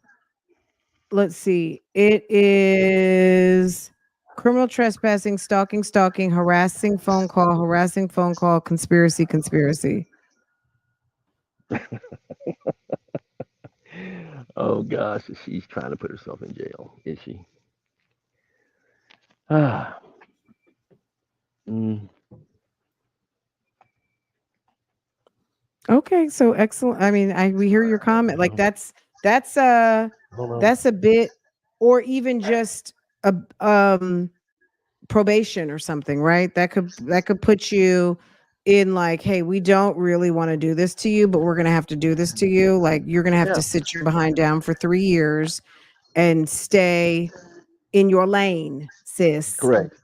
let's see. It is criminal trespassing, stalking, harassing phone call, conspiracy. Oh gosh, she's trying to put herself in jail, is she? Ah, mm, Okay, so excellent. I mean, we hear your comment. Like well, that's I don't know. that's a bit, or even just a probation or something, right? That could put you in like, hey, we don't really want to do this to you, but we're going to have to do this to you. Like, you're going to have Yeah, to sit your behind down for 3 years and stay in your lane, sis. correct,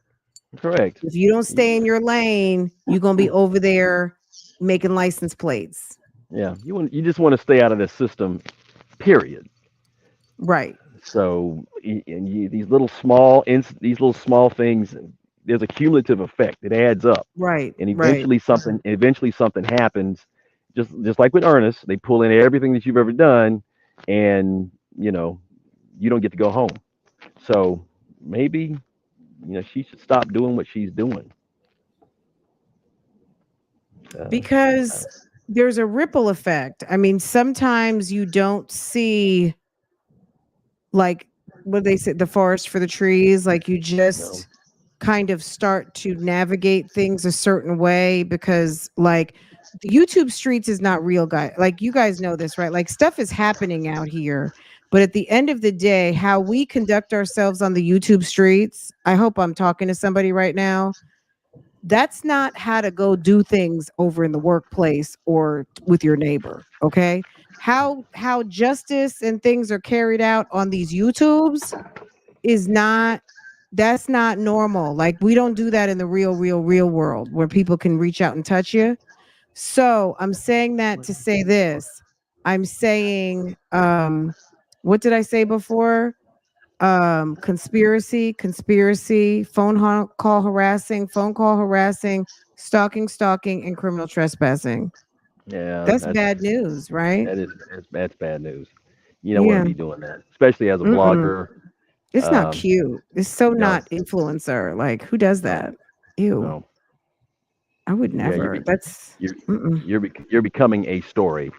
correct. If you don't stay in your lane, you're going to be over there making license plates. Yeah, you just want to stay out of the system, period. Right. So and these little small these little small things, there's a cumulative effect. It adds up, Right. and Right. eventually something happens. Just like with Ernest, they pull in everything that you've ever done, and you don't get to go home. So maybe she should stop doing what she's doing. Uh, Because there's a ripple effect. I mean, sometimes you don't see like what they say, the forest for the trees. Like you no, just kind of start to navigate things a certain way because like the YouTube streets is not real, guy. Like you guys know this, right? Like stuff is happening out here. But at the end of the day, how we conduct ourselves on the YouTube streets, I hope I'm talking to somebody right now. That's not how to go do things over in the workplace or with your neighbor, okay? How justice and things are carried out on these YouTubes is not, that's not normal. Like we don't do that in the real world where people can reach out and touch you. So I'm saying that to say this. I'm saying what did I say before? Conspiracy, phone call harassing, stalking, and criminal trespassing. yeah, That's bad news, right? that's bad news. You don't want to Yeah. be doing that, especially as a Mm-mm. blogger. It's not Um, cute. It's so no, not influencer. Like, who does no, that? Ew. no. I would Yeah, never. That's you're mm-mm. you're becoming a story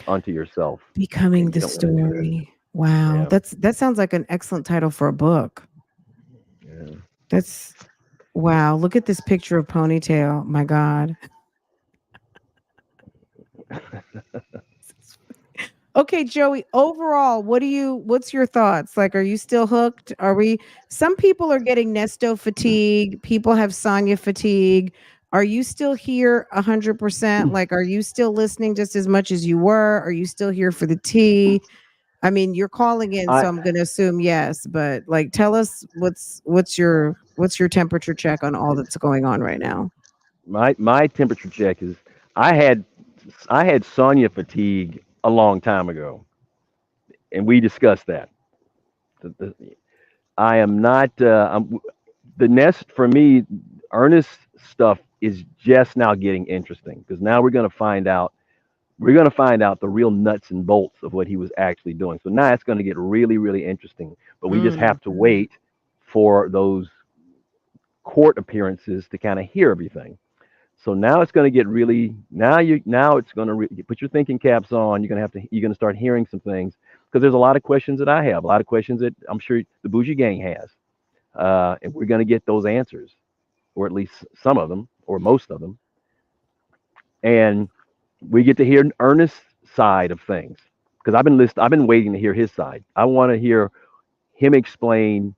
unto yourself, Becoming and you the don't want to do that. story. Wow. Yeah, That sounds like an excellent title for a book. yeah. That's wow. Look at this picture of ponytail. My God. Okay, Joey, overall, what's your thoughts? Like, are you still hooked? Some people are getting Nesto fatigue, people have Sonya fatigue. Are you still here 100%? Like, are you still listening just as much as you were? Are you still here for the tea? I mean, you're calling in, I so I'm gonna assume yes, but like tell us what's your temperature check on all that's going on right now? my temperature check is I had I had Sonya fatigue a long time ago, and we discussed that. I am not. The nest for me. Ernest stuff is just now getting interesting because now we're going to find out. We're going to find out the real nuts and bolts of what he was actually doing. So now it's going to get really, really interesting. But we just Mm. have to wait for those court appearances to kind of hear everything. So now it's going to get really now it's going to put your thinking caps on. You're going to start hearing some things because there's a lot of questions that I have, a lot of questions that I'm sure the Bougie Gang has, and we're going to get those answers, or at least some of them, or most of them, and we get to hear Ernest's side of things because I've been waiting to hear his side. I want to hear him explain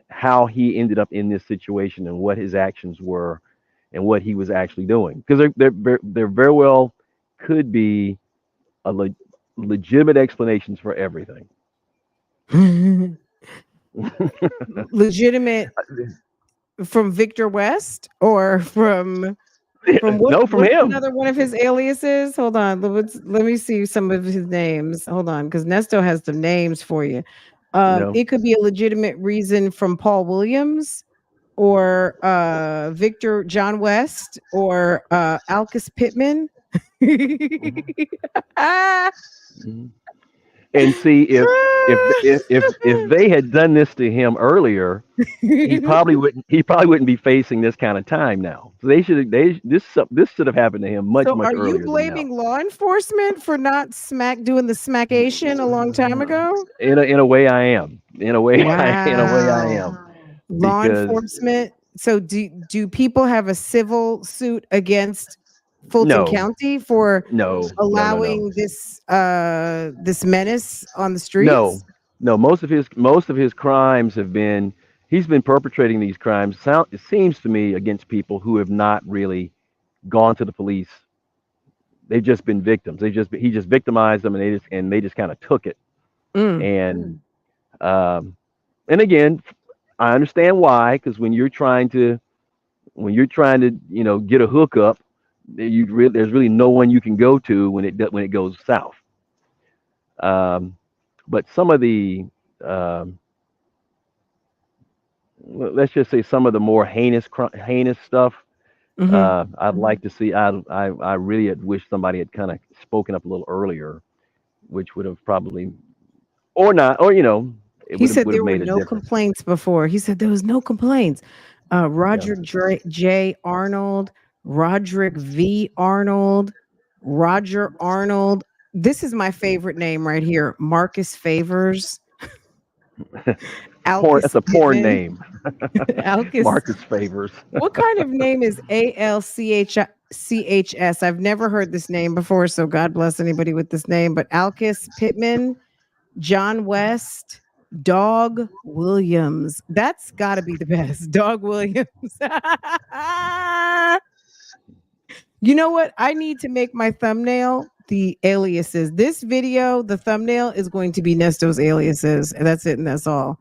how he ended up in this situation and what his actions were and what he was actually doing because they're very well could be a legitimate explanations for everything. Legitimate from Victor West or from No, from what's him. another one of his aliases? Hold on. Let me see some of his names. Hold on, because Nesto has the names for you. You know, It could be a legitimate reason from Paul Williams or Victor John West or Alcus Pittman. mhm, mhm. And see if they had done this to him earlier, he probably wouldn't be facing this kind of time now. So this should have happened to him So much are you earlier than now. blaming law enforcement for not doing the smackation a long time ago? In a way, I am. In a way, I Wow. am Law because enforcement. So do people have a civil suit against Fulton no, County for no. allowing this menace on the No, streets? no. Most of his crimes have been he's been perpetrating these crimes. It seems to me against people who have not really gone to the police. They've just been victims. He just victimized them, and they just kind of took it. Mm. And and again, I understand why, because when you're trying to get a hookup, there's really no one you can go to when it goes south. But some of the let's just say some of the more heinous stuff. Hmm. I'd like to see. I really had wished somebody had kind of spoken up a little earlier, which would have probably, or not, or it He said would have there were made a no difference. complaints before. He said there was no complaints. Yeah. Roger J. Arnold, Roderick V. Arnold, Roger Arnold. This is my favorite name right here. Marcus Favors, Porn. That's Alcus a porn Pittman, name. Alcus. Marcus Favors. What kind of name is ALCHS? I've never heard this name before, so God bless anybody with this name. But Alcus Pittman, John West, Dog Williams. That's got to be the best. Dog Williams. You know what? I need to make my thumbnail the aliases. This video, the thumbnail is going to be Nesto's aliases. And that's it. And that's all.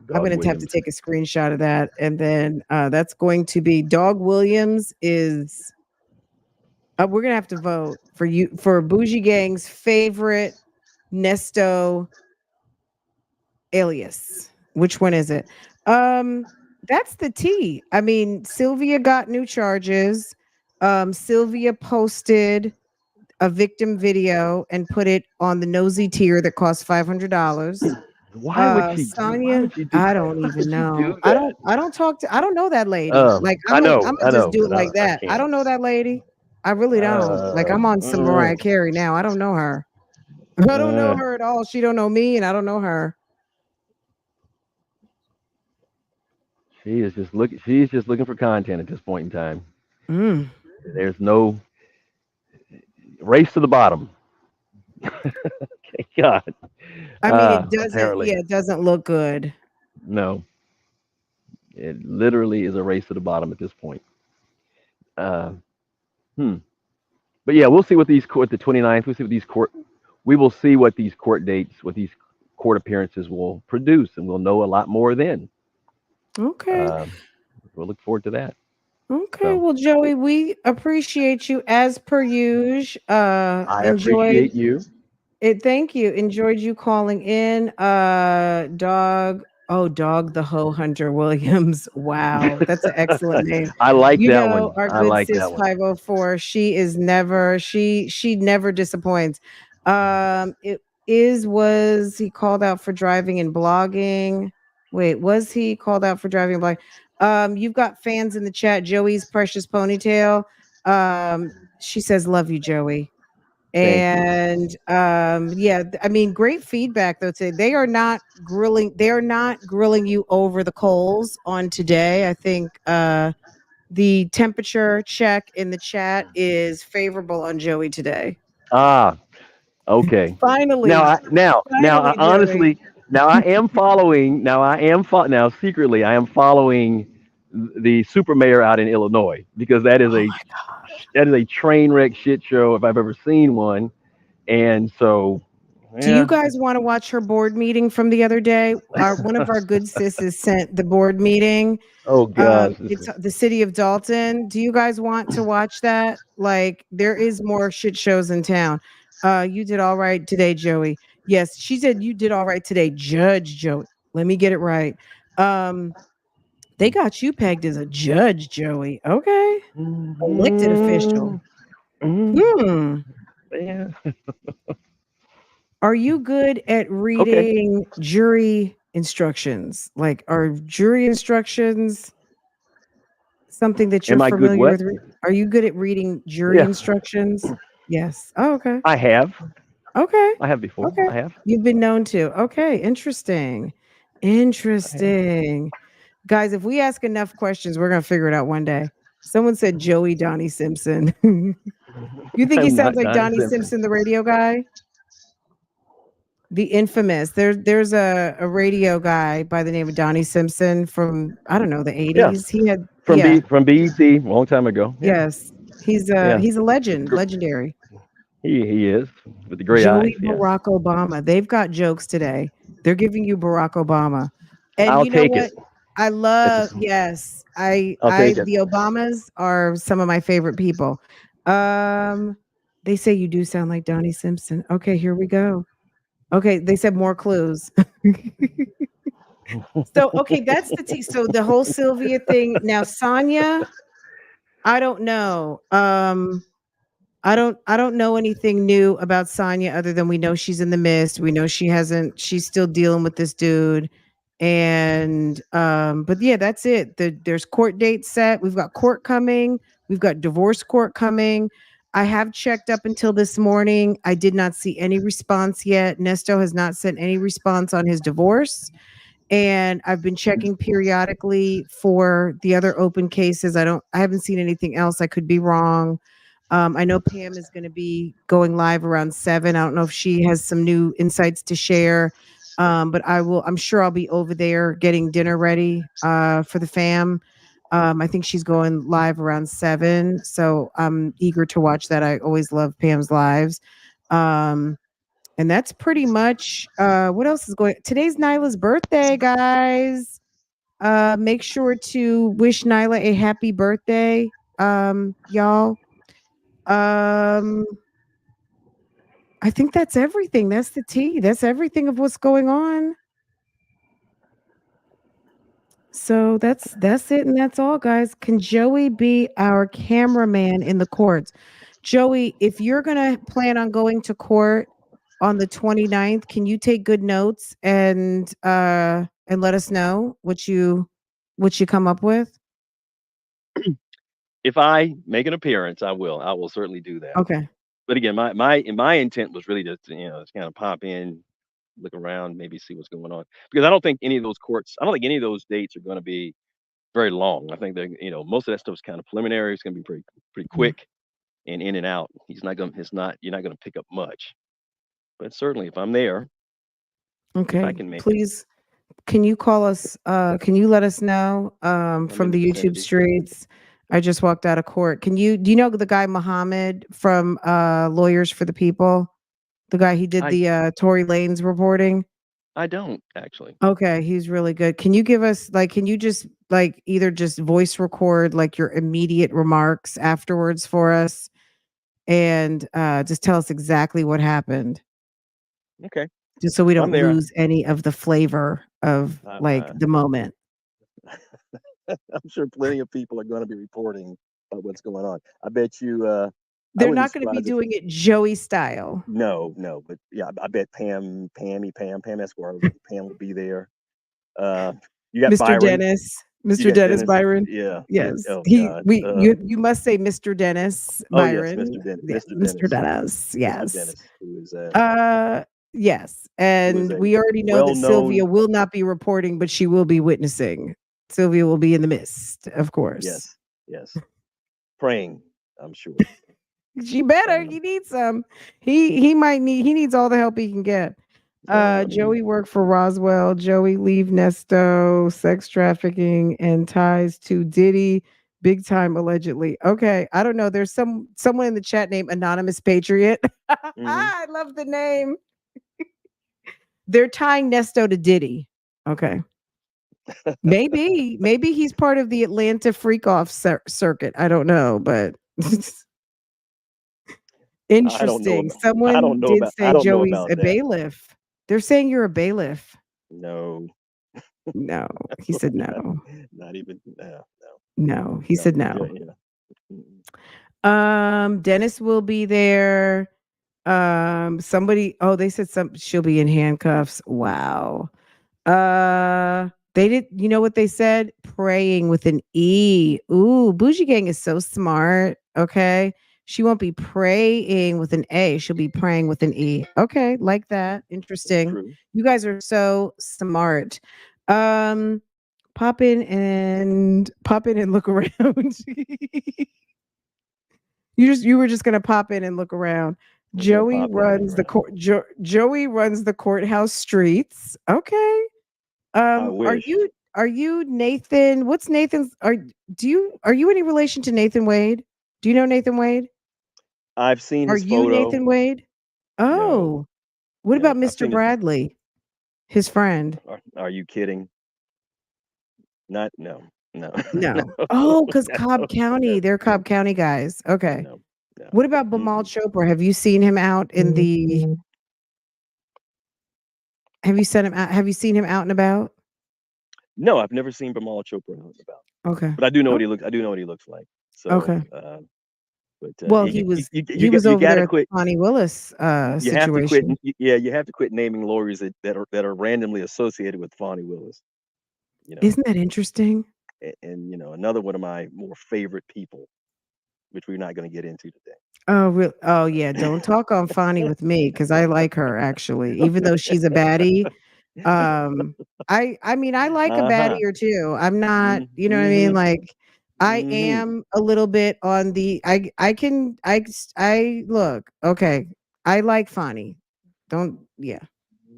I'm Dog going to have to Williams. take a screenshot of that. And then that's going to be Dog Williams is. We're going to have to vote for Bougie Gang's favorite Nesto alias. Which one is it? That's the T. I mean, Sylvia got new charges. Sylvia posted a victim video and put it on the nosy tier that costs $500. Why would she? Why Sonia, would she do? I don't Why even would she know. do that? I don't know that lady. Like I I'm know, gonna just do it but like I that. I can't. don't know that lady. I really don't. Like I'm on some Mm, Mariah Carey now. I don't know her. I don't know uh, her at all. She don't know me, and I don't know her. She's just looking for content at this point in time. Mm. There's no race to the bottom. Okay, God. I mean, it doesn't. Apparently, Yeah, it doesn't look good. no. It literally is a race to the bottom at this point. Uh, hmm. But yeah, we'll see what these court the 29th. We'll see what these court. We will see what these court dates, what these court appearances will produce, and we'll know a lot more then. Okay. Um, we'll look forward to that. Okay. So Well, Joey, we appreciate you as per usual. I Enjoyed appreciate you. it. Thank you. Enjoyed you calling in. Dog. Oh, Dog the Hoe Hunter Williams. Wow. That's an excellent name. I like You that know, one. our I good like sis that one. 504, she never disappoints. It was he called out for driving and blogging? Wait, was he called out for driving and blogging? You've got fans in the chat. Joey's precious ponytail. She says, "Love you, Joey." Thank you. And yeah, I mean, great feedback though. Today they are not grilling you over the coals on today. I think the temperature check in the chat is favorable on Joey today. Ah, okay. Finally, Now I finally, Joey. honestly now secretly I am following the super mayor out in Illinois because Oh my God. that is a train wreck shit show if I've ever seen one. And so Do you yeah. guys want to watch her board meeting from the other day? One of our good sisters sent the board meeting. Oh gosh, It's the city of Dalton. Do you guys want to watch that? Like, there is more shit shows in town. You did all right today, Joey. Yes, she said you did all right today, Judge Joey. Let me get it right. They got you pegged as a judge, Joey. Okay, elected official. mm, mm, Hmm. yeah. Are you good at Okay. reading jury instructions? Like, are jury instructions something that you're Am I good familiar what? with? Are you good at reading jury Yeah, instructions? Yes. Oh, okay. I have. Okay. I have before. Okay. I have. You've been known to. Okay. Interesting. I have. Interesting. Guys, if we ask enough questions, we're going to figure it out one day. Someone said Joey Donnie Simpson. You think he I'm sounds not like Donnie Donnie Simpson. Simpson, the radio guy? The infamous. There's a radio guy by the name of Donnie Simpson from, I don't know, the Yeah, 80s. He had, yeah, from BET a long time ago. Yeah. yes. Yeah, He's a with legend, legendary. he is with the gray eyes. Joey Yeah, Barack Obama. They've got jokes today. They're giving you Barack Obama. And I'll you know take it. what? I It's love, a, yes. I'll take it. The Obamas are some of my favorite people. Um they say you do sound like Donnie Simpson. Okay, here we go. Okay, they said more clues. So, okay, that's the tea. So the whole Sylvia thing. Now, Sonia, I don't know. I don't know anything new about Sonya other than we know she's in the mist. We know she's still dealing with this dude. And but yeah, that's it. There's court dates set. We've got court coming. We've got divorce court coming. I have checked up until this morning. I did not see any response yet. Nesto has not sent any response on his divorce. And I've been checking periodically for the other open cases. I haven't seen anything else. I could be wrong. I know Pam is going to be going live around 7. I don't know if she has some new insights to share. But I'm sure I'll be over there getting dinner ready for the fam. I think she's going live around 7. So I'm eager to watch that. I always love Pam's lives. Um, and that's pretty much what else is going. Today's Nyla's birthday, guys. Make sure to wish Nyla a happy birthday, y'all. Um, I think that's everything. That's the tea. That's everything of what's going on. So that's it and that's all, guys. Can Joey be our cameraman in the courts? Joey, if you're gonna plan on going to court on the 29th, can you take good notes and let us know what you come up with? If I make an appearance, I will. I will certainly do that. Okay. But again, my intent was really just to, just kind of pop in, look around, maybe see what's going on. Because I don't think any of those courts, I don't think any of those dates are going to be very long. I think they're, most of that stuff is kind of preliminary. It's going to be pretty Mhm. quick and in and out. You're not going to pick up much. But certainly, if I'm there, if I Okay. can make it, Please, can you call us? Can you let us know I'm in from the the YouTube vicinity. streets? I just walked out of court. Do you know the guy Muhammad from Lawyers for the People? The guy he did I the Tory Lane's reporting. I don't actually. Okay, he's really good. Can you give us can you just either just voice record your immediate remarks afterwards for us and just tell us exactly what happened Okay, just so we if I'm don't there, lose any of the flavor of I, the moment. I'm sure plenty of people are going to be reporting what's going on. I bet you. I They're wouldn't be not going to be surprised if doing it Joey style. no, but yeah, I bet Pam Esquire, Pam will be there. Uh, you got Mr. Byron, Dennis, you Mr. got Dennis Dennis. Byron. Yeah, yeah. Yes. Oh God. You must say Mr. Dennis Oh yes, Byron. Yeah, Mr. Mr. Dennis, Dennis. Mr. Yes. Dennis, Uh, yes, who is and a we already know that Sylvia well-known. will not be reporting, but she will be witnessing. Sylvia will be in the midst, of course. Yes, yes, praying. I'm sure. She better. Uh, He needs some. He needs all the help he can get. well, I mean, Joey worked for Roswell. Joey leave Nesto, sex trafficking and ties to Diddy, big time allegedly. Okay, I don't know. There's someone in the chat named Anonymous Patriot. mhm. I love the name. They're tying Nesto to Diddy. Okay. Maybe he's part of the Atlanta freak off circuit. I don't know, but I don't know interesting. about. I Someone don't know did about. I say don't know Joey's about a that. bailiff. They're saying you're a bailiff. No, No, he said not, no. not even. No, No, he no, said yeah, no. yeah. Mm-mm. Dennis will be there. Somebody. Oh, they said she'll be in handcuffs. Wow. They did. You know what they said? Praying with an E. Ooh, Bougie Gang is so smart. Okay, she won't be praying with an A. She'll be praying with an E. Okay, like that. That's Interesting. true. You guys are so smart. Um, pop in and look around. You were just gonna pop in and look around. I'm gonna pop in and look around. Joey runs the courthouse streets. Okay. I wish. Are you Nathan? What's Nathan's are you any relation to Nathan Wade? Do you know Nathan Wade? I've seen Are his you photo. Nathan Wade? No, Oh, what about no, I've Mr. seen his. Bradley, his friend? Are you kidding? Not no, no, No. no, Oh, because no, Cobb County, they're Cobb County guys. Okay. no, no. What about Bimal Mm-mm. Chopra? Have you seen him out in the have you sent him out have you seen him out and about? No, I've never seen Bimal Chopra out and about, Okay. but I do know what Oh, he looks. I do know what he looks like. So, okay. but Well, yeah, he you was you you he got was you over got there to at the quit. Connie Willis You have to quit. situation. Yeah, you have to quit naming lawyers that are randomly associated with Fonnie Willis. You know, Isn't that interesting? and another one of my more favorite people, which we're not going to get into Oh, real oh, yeah, don't talk on Fonnie with me because I like her actually, even though she's a baddie. Um, I mean, I today. like a baddie or two. I'm not, you know what I mean? Mm-hmm. Like, I Mm-hmm. am a little bit on the I can I look, okay. I like Fonnie. Don't yeah,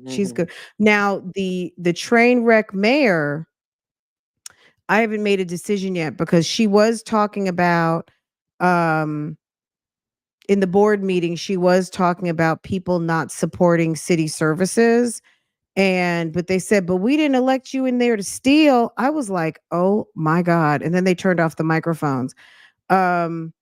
she's Mm-hmm. good. Now, the train wreck mayor, I haven't made a decision yet because she was talking about um in the board meeting, she was talking about people not supporting city services. And but they said, but we didn't elect you in there to steal. I was like, oh my God. And then they turned off the microphones. Um,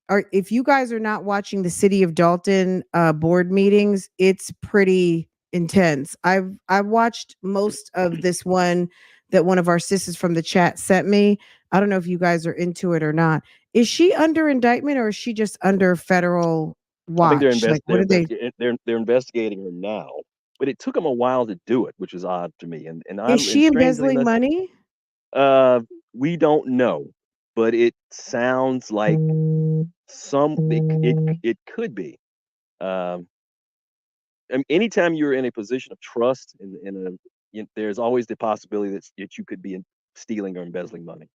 are if you guys are not watching the City of Dalton board meetings, it's pretty intense. I've watched most of this one that one of our sisters from the chat sent me. I don't know if you guys are into it or not. Is she under indictment or is she just under federal I think watch? Like what are they they're investigating her now, but it took them a while to do it, which is odd to me. is And she strangely embezzling enough, money? uh, we don't know, but it sounds like it could be. Um, Anytime you're in a position of trust, there's always the possibility that you could be stealing or embezzling money.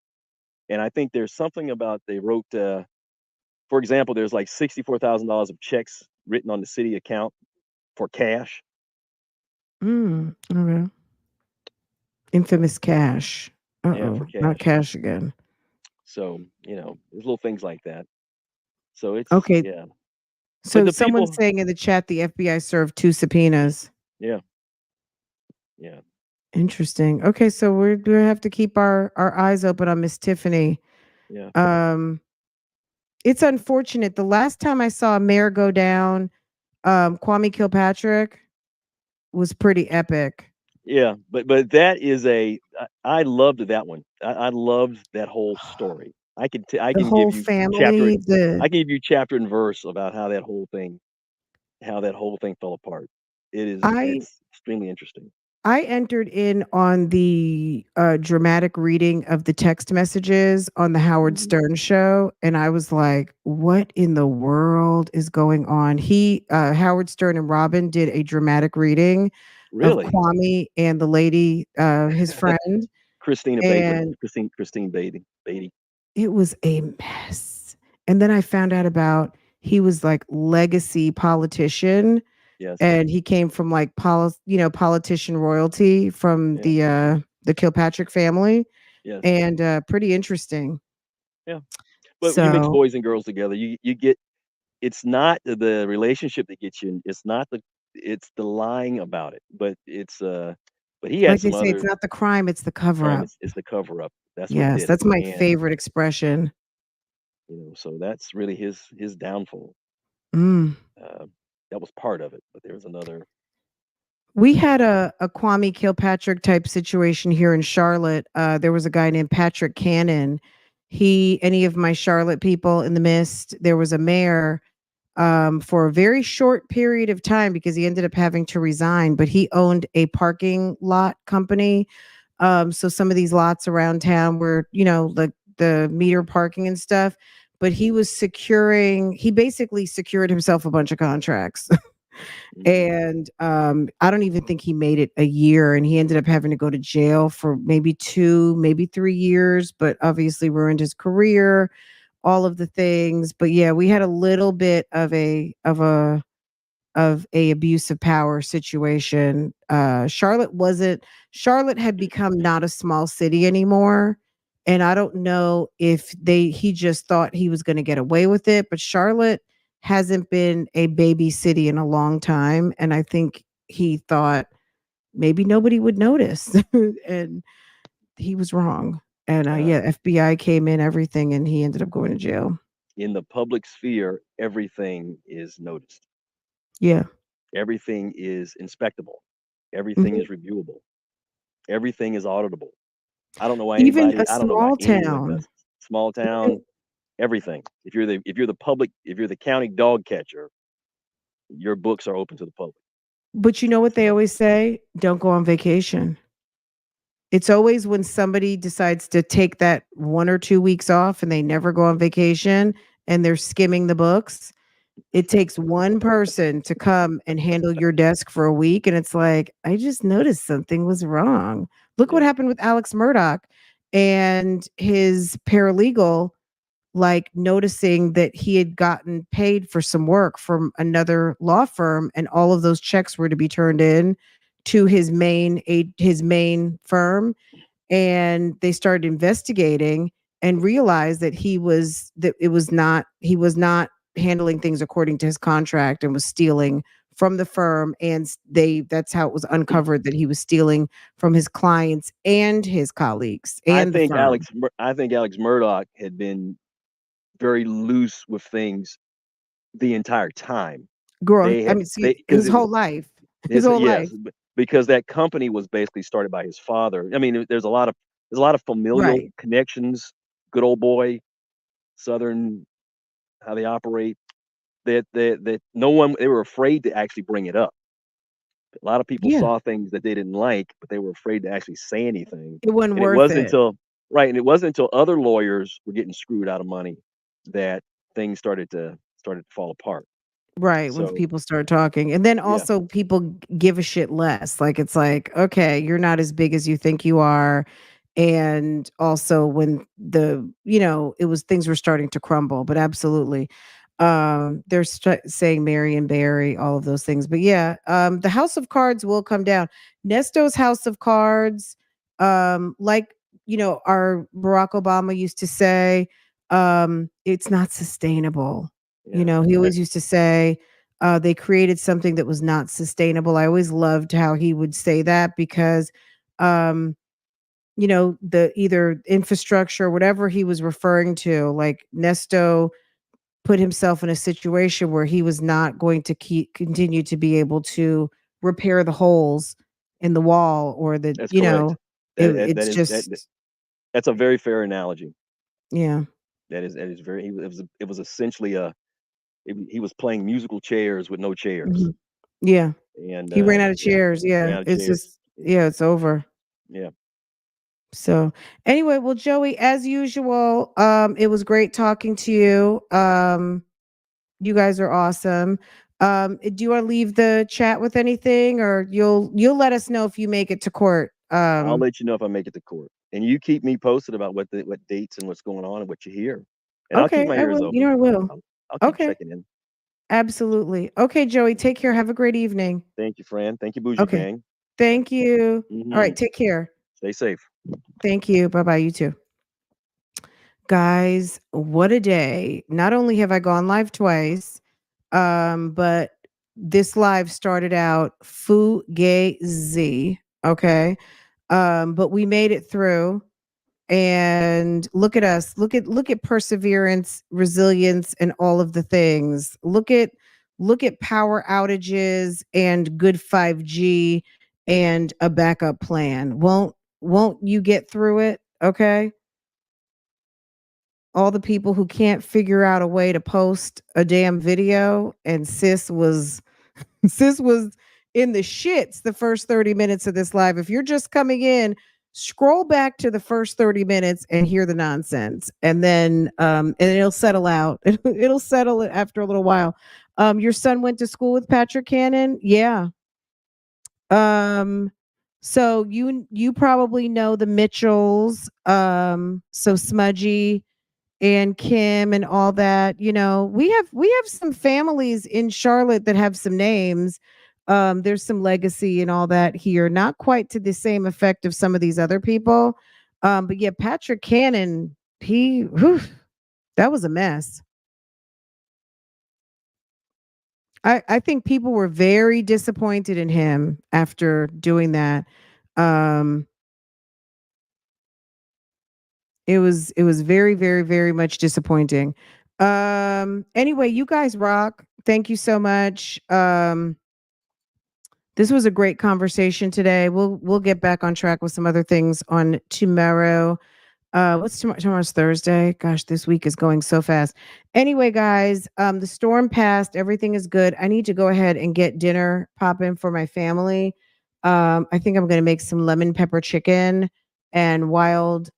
And I think there's something about they wrote. For example, there's like $64,000 of checks written on the city account for cash. Okay. Infamous cash. Yeah, for Uh-oh, not cash. cash again. So, there's little things like that. So it's Okay, yeah. But so the someone's people, saying in the chat the FBI served 2 subpoenas. yeah, yeah, Interesting. Okay, so we're gonna have to keep our eyes open on Miss Tiffany. yeah, Um, it's unfortunate. The last time I saw a mayor go down, Kwame Kilpatrick was pretty epic. yeah. But that is I loved that one. I loved that whole story. I The can give whole you chapter family, the I can give you chapter and verse about how that whole thing fell apart. I It's extremely interesting. I entered in on the dramatic reading of the text messages on the Howard Hmm. Stern show, and I was like, "What in the world is going on?" Howard Stern and Robin did a dramatic reading of Really, Kwame and the lady, his friend, Christina Bateman, and Christine Beatty. it was a mess. And then I found out about he was like legacy politician Yes, and he came from like politician royalty from yeah, the Kilpatrick family, yes, and pretty interesting. yeah. But when you mix So boys and girls together, you get it's not the relationship that gets you. It's the lying about it. But he had like they some say, it's other not the crime, it's the cover crime. up. It's the cover up. That's what Yes, did it. that's my And favorite expression. so that's really his downfall. Mm. Uh, that was part of it. But there was another. We had a Kwame Kilpatrick type situation here in Charlotte. There was a guy named Patrick Cannon. Any of my Charlotte people in the mist, there was a mayor for a very short period of time because he ended up having to resign, but he owned a parking lot company. So some of these lots around town were, like the meter parking and stuff. But he basically secured himself a bunch of contracts. Mhm. And I don't even think he made it a year. And he ended up having to go to jail for maybe 2, maybe 3 years, but obviously ruined his career, all of the things. But yeah, we had a little bit of a abuse of power situation. Charlotte had become not a small city anymore. And I don't know if he just thought he was going to get away with it, but Charlotte hasn't been a baby city in a long time. And I think he thought maybe nobody would notice. And he was wrong. And Uh, yeah, FBI came in, everything, and he ended up going to jail. in the public sphere, everything is noticed. Yeah. Everything is inspectable. Everything Mhm. is reviewable. Everything is auditable. I don't know why Even anybody. a I don't know why small anyone does town. it. Small Even, town, everything. If you're the county dog catcher, your books are open to the public. but you know what they So always say? Don't go on vacation. It's always when somebody decides to take that 1 or 2 weeks off and they never go on vacation and they're skimming the books. It takes one person to come and handle your desk for a week, and it's like, "I just noticed something was wrong." Look what yeah, happened with Alex Murdoch and his paralegal, like, noticing that he had gotten paid for some work from another law firm, and all of those checks were to be turned in to his main firm, and they started investigating and realized that he was not handling things according to his contract and was stealing from the firm, and that's how it was uncovered that he was stealing from his clients and his colleagues and the firm. I think Alex Murdoch had been very loose with things the entire time. Girl, They I had mean, see, they because his it was whole life. His his whole yes, life. because that company was basically started by his father. I mean, there's a lot of familial Right. connections. Good old boy, Southern, how they operate. That no one they were afraid to actually bring it up. A lot of people Yeah. saw things that they didn't like, but they were afraid to actually say anything. It wasn't And it worth wasn't it. until right, and it wasn't until other lawyers were getting screwed out of money that things started to fall apart. Right, when So people start talking. And then yeah, also people give a shit less. Like it's like, okay, you're not as big as you think you are. And also when it was things were starting to crumble, but absolutely. They're saying Mary and Barry, all of those things. But yeah, the House of Cards will come down. Nesto's House of Cards, like our Barack Obama used to say, it's not sustainable. yeah. He always used to say, they created something that was not sustainable. I always loved how he would say that because, um, the either infrastructure or whatever he was referring to, like Nesto put himself in a situation where he was not going to continue to be able to repair the holes in the wall or That's correct. it's just, That's a very fair analogy. yeah. That is very. It was essentially he was playing musical chairs with no chairs, Mhm. Yeah. and He ran out of yeah, chairs. ran Yeah. out of It's chairs. just, yeah, it's over. Yeah, So anyway, well, Joey, as usual, it was great talking to you. You guys are awesome. Do you want to leave the chat with anything, or you'll let us know if you make it to court? I'll let you know if I make it to court, and you keep me posted about what dates and what's going on and what you hear, and I'll keep Okay, my I ears will. open. I will. I'll keep Okay, checking in. absolutely. Okay, Joey, take care. Have a great evening. Thank you, Fran. Thank you, Bougie Okay, Gang. Yeah. thank you. All Hmm. right, take care. Stay safe. Thank you. Bye bye. You too. Guys, what a day. Not only have I gone live twice, but this live started out fugazi. Okay. But we made it through. And look at us. Look at perseverance, resilience, and all of the things. Look at power outages and good 5G and a backup plan. Won't you get through it? Okay, all the people who can't figure out a way to post a damn video, and sis was in the shits the first 30 minutes of this live. If you're just coming in, scroll back to the first 30 minutes and hear the nonsense, and then and it'll settle out. It'll settle after a little while. Your son went to school with Patrick Cannon? Yeah. um so you probably know the Mitchells, so Smudgy and Kim and all that. We have some families in Charlotte that have some names. There's some legacy and all that here, not quite to the same effect of some of these other people. But yeah, Patrick Cannon, that was a mess. I think people were very disappointed in him after doing that. Um, it was very, very, very much disappointing. Anyway, you guys rock. Thank you so much. This was a great conversation today. We'll get back on track with some other things on tomorrow. What's tomorrow? Tomorrow's Thursday. Gosh, this week is going so fast. Anyway, guys, the storm passed. Everything is good. I need to go ahead and get dinner popping for my family. I think I'm going to make some lemon pepper chicken and wild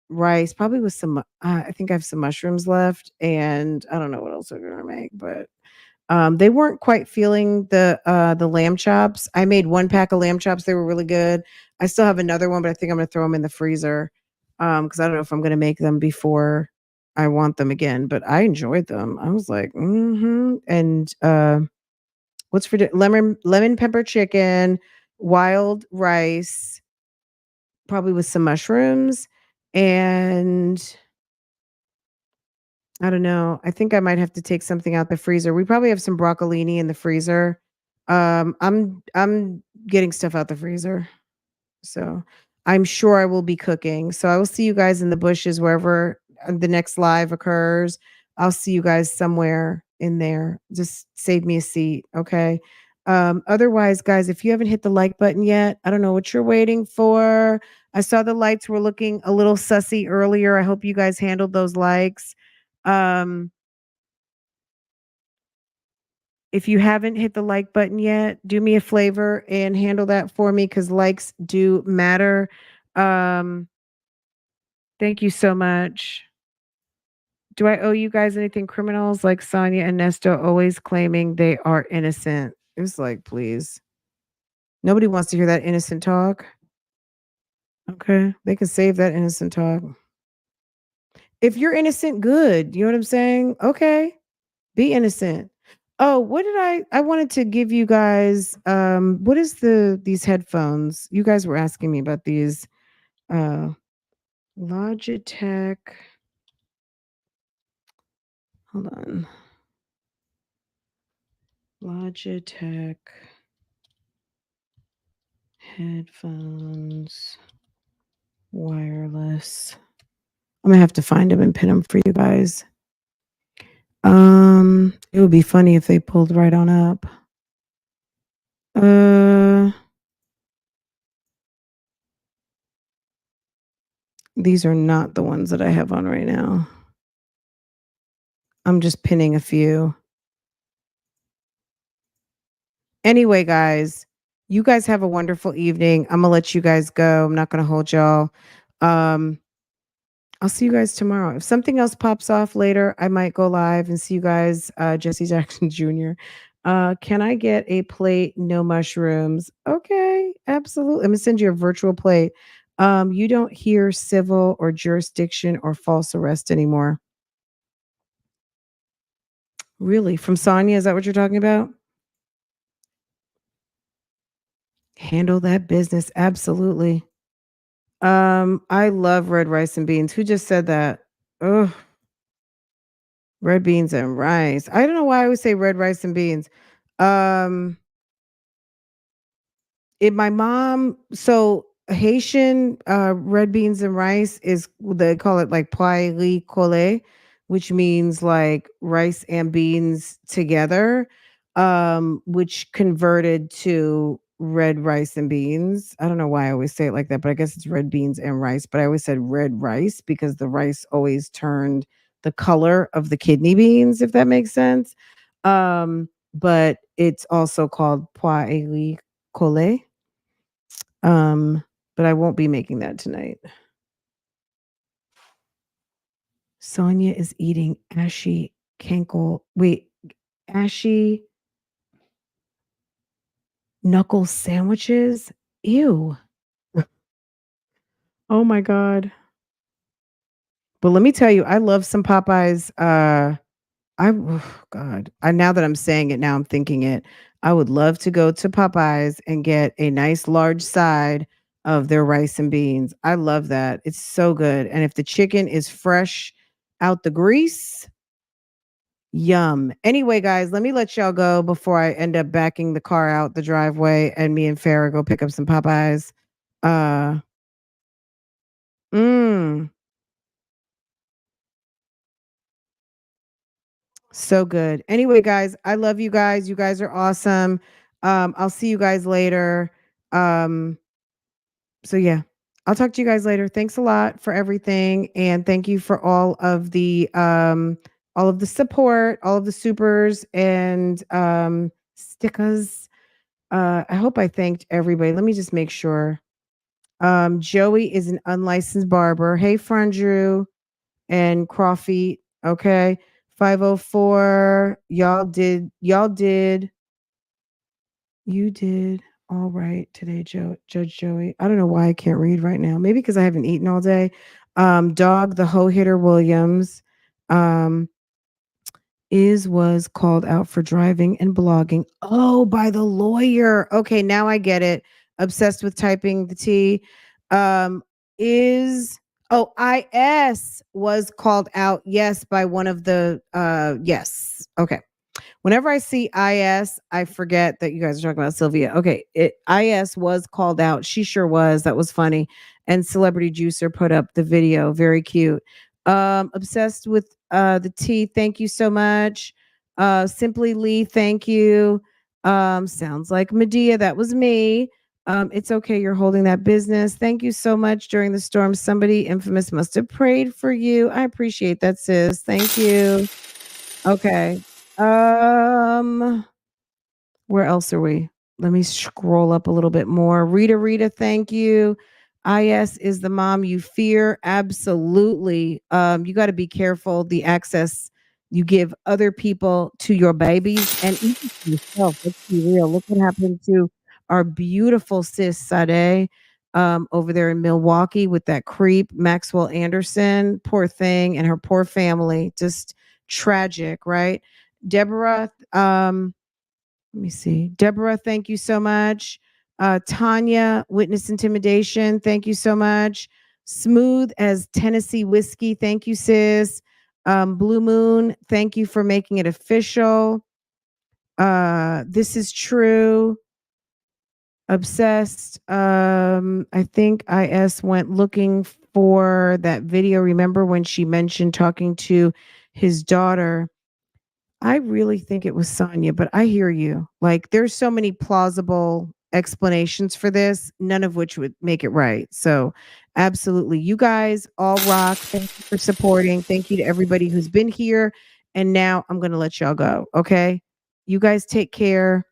rice, probably with some. I think I have some mushrooms left, and I don't know what else I'm going to make, but they weren't quite feeling the lamb chops. I made one pack of lamb chops. They were really good. I still have another one, but I think I'm gonna throw them in the freezer. Because I don't know if I'm gonna make them before I want them again. But I enjoyed them. I was like, mm-hmm. And what's for lemon pepper chicken, wild rice, probably with some mushrooms, and I don't know. I think I might have to take something out the freezer. We probably have some broccolini in the freezer. I'm getting stuff out the freezer. So I'm sure I will be cooking. So I will see you guys in the bushes wherever the next live occurs. I'll see you guys somewhere in there. Just save me a seat, okay? Otherwise, guys, if you haven't hit the like button yet, I don't know what you're waiting for. I saw the lights were looking a little sussy earlier. I hope you guys handled those likes. Um, if you haven't hit the like button yet, do me a favor and handle that for me because likes do matter. Um, thank you so much. Do I owe you guys anything? Criminals like Sonia and Nesto always claiming they are innocent. It's like, please. Nobody wants to hear that innocent talk. Okay. They can save that innocent talk. If you're innocent, good. You know what I'm saying? Okay. Be innocent. Oh, what did I wanted to give you guys what is these headphones? You guys were asking me about these uh Logitech. Hold on. Logitech headphones wireless. I'm gonna have to find them and pin them for you guys. It would be funny if they pulled right on up. These are not the ones that I have on right now. I'm just pinning a few. Anyway, guys, you guys have a wonderful evening. I'm gonna let you guys go. I'm not gonna hold y'all. Um, I'll see you guys tomorrow. If something else pops off later, I might go live and see you guys. Jesse Jackson Jr. Can I get a plate? No mushrooms. Okay, absolutely. I'm gonna send you a virtual plate. You don't hear civil or jurisdiction or false arrest anymore. Really? From Sonia? Is that what you're talking about? Handle that business. Absolutely. I love red rice and beans. Who just said that? Ugh, red beans and rice. I don't know why I always say red rice and beans. Um, my mom, so Haitian red beans and rice is they call it like pois riz collé, which means like rice and beans together, which converted to red rice and beans. I don't know why I always say it like that, but I guess it's red beans and rice. But I always said red rice because the rice always turned the color of the kidney beans, if that makes sense. But it's also called pois riz collé. Um, but I won't be making that tonight. Sonia is eating ashy cankle. Wait, ashy knuckle sandwiches? Ew. Oh my God. But let me tell you, I love some Popeyes. Oh God. Now that I'm saying it, now I'm thinking it. I would love to go to Popeyes and get a nice large side of their rice and beans. I love that. It's so good. And if the chicken is fresh out the grease, yum. Anyway, guys, let me let y'all go before I end up backing the car out the driveway and me and Farrah go pick up some Popeyes. Uh, mm, so good. Anyway, guys, I love you guys. You guys are awesome. I'll see you guys later. Um, so yeah, I'll talk to you guys later. Thanks a lot for everything, and thank you for all of the support, all of the supers and stickers. I hope I thanked everybody. Let me just make sure. Joey is an unlicensed barber. Hey, Frandrew and Crawfeet. Okay. 504. You did all right today, Judge Joey. I don't know why I can't read right now. Maybe because I haven't eaten all day. Dog the Hoe Hitter Williams. Was called out for driving and blogging. Oh, by the lawyer. Okay, now I get it. Obsessed with typing the T. Is IS was called out, yes, by one of the yes. Okay. Whenever I see IS, I forget that you guys are talking about Sylvia. Okay, IS was called out. She sure was. That was funny. And Celebrity Juicer put up the video. Very cute. Obsessed with the T. Thank you so much. Simply Lee, thank you. Sounds like Medea. That was me. It's okay. You're holding that business. Thank you so much. During the storm, somebody infamous must have prayed for you. I appreciate that, sis. Thank you. Okay. Where else are we? Let me scroll up a little bit more. Rita, thank you. IS is the mom you fear. Absolutely. You got to be careful the access you give other people to your babies and even to yourself. Let's be real. Look what happened to our beautiful sis Sade over there in Milwaukee with that creep Maxwell Anderson. Poor thing and her poor family. Just tragic, right? Deborah, let me see. Deborah, thank you so much. Tanya, witness intimidation, thank you so much. Smooth as Tennessee whiskey, thank you, sis. Blue Moon, thank you for making it official. This is true. Obsessed. I think IS went looking for that video. Remember when she mentioned talking to his daughter? I really think it was Sonya, but I hear you. Like, there's so many plausible explanations for this, none of which would make it right. So, absolutely. You guys all rock. Thank you for supporting. Thank you to everybody who's been here. And now I'm going to let y'all go. Okay. You guys take care.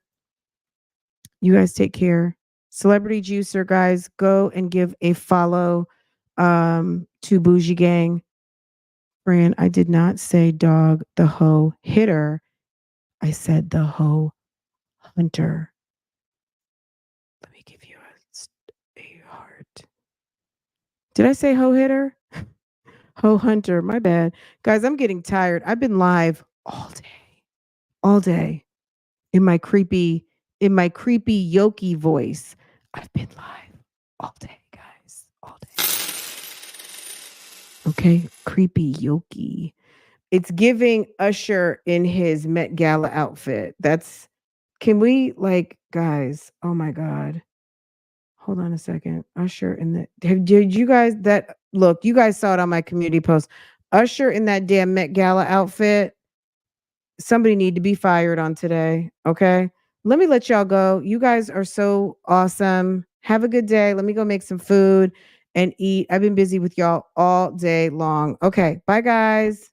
Celebrity Juicer, guys, go and give a follow to Bougie Gang. Fran, I did not say dog the hoe hitter. I said the hoe hunter. Let me give you a heart. Did I say hoe hitter? Hoe hunter. My bad. Guys, I'm getting tired. I've been live all day in my creepy Yoki voice. I've been live all day, guys. All day. Okay. Creepy Yoki. It's giving Usher in his Met Gala outfit. Can we guys, oh my God. Hold on a second. Usher in did you guys look, you guys saw it on my community post. Usher in that damn Met Gala outfit. Somebody need to be fired on today. Okay. Let me let y'all go. You guys are so awesome. Have a good day. Let me go make some food and eat. I've been busy with y'all all day long. Okay. Bye, guys.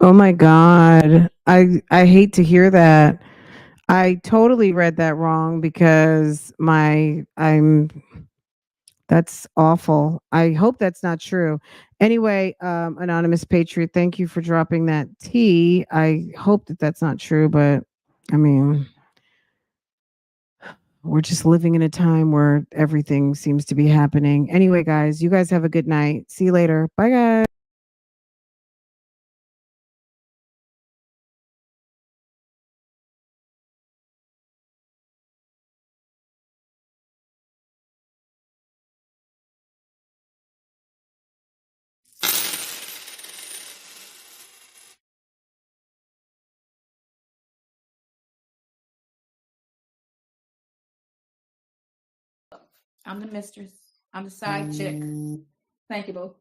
Oh my God. I hate to hear that. I totally read that wrong because that's awful. I hope that's not true. Anyway, anonymous patriot, thank you for dropping that tea. I hope that that's not true, but I mean, we're just living in a time where everything seems to be happening. Anyway, guys, you guys have a good night. See you later. Bye, guys. I'm the mistress. I'm the side chick. Thank you, boo.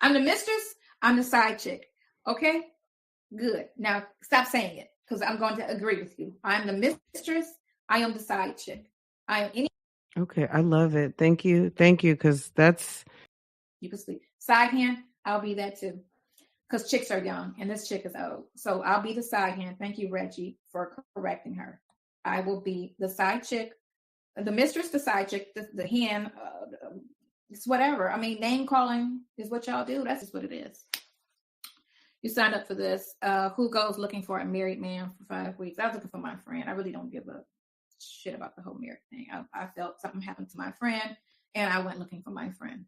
I'm the mistress. I'm the side chick. Okay? Good. Now stop saying it because I'm going to agree with you. I'm the mistress. I am the side chick. I am any. Okay, I love it. Thank you. Thank you, because that's You can sleep. Side hand, I'll be that too. Because chicks are young and this chick is old. So I'll be the side hand. Thank you, Reggie, for correcting her. I will be the side chick, the mistress, the side chick, the hen. It's whatever. I mean, name calling is what y'all do. That's just what it is. You signed up for this. Who goes looking for a married man for 5 weeks? I was looking for my friend. I really don't give a shit about the whole marriage thing. I felt something happened to my friend, and I went looking for my friend.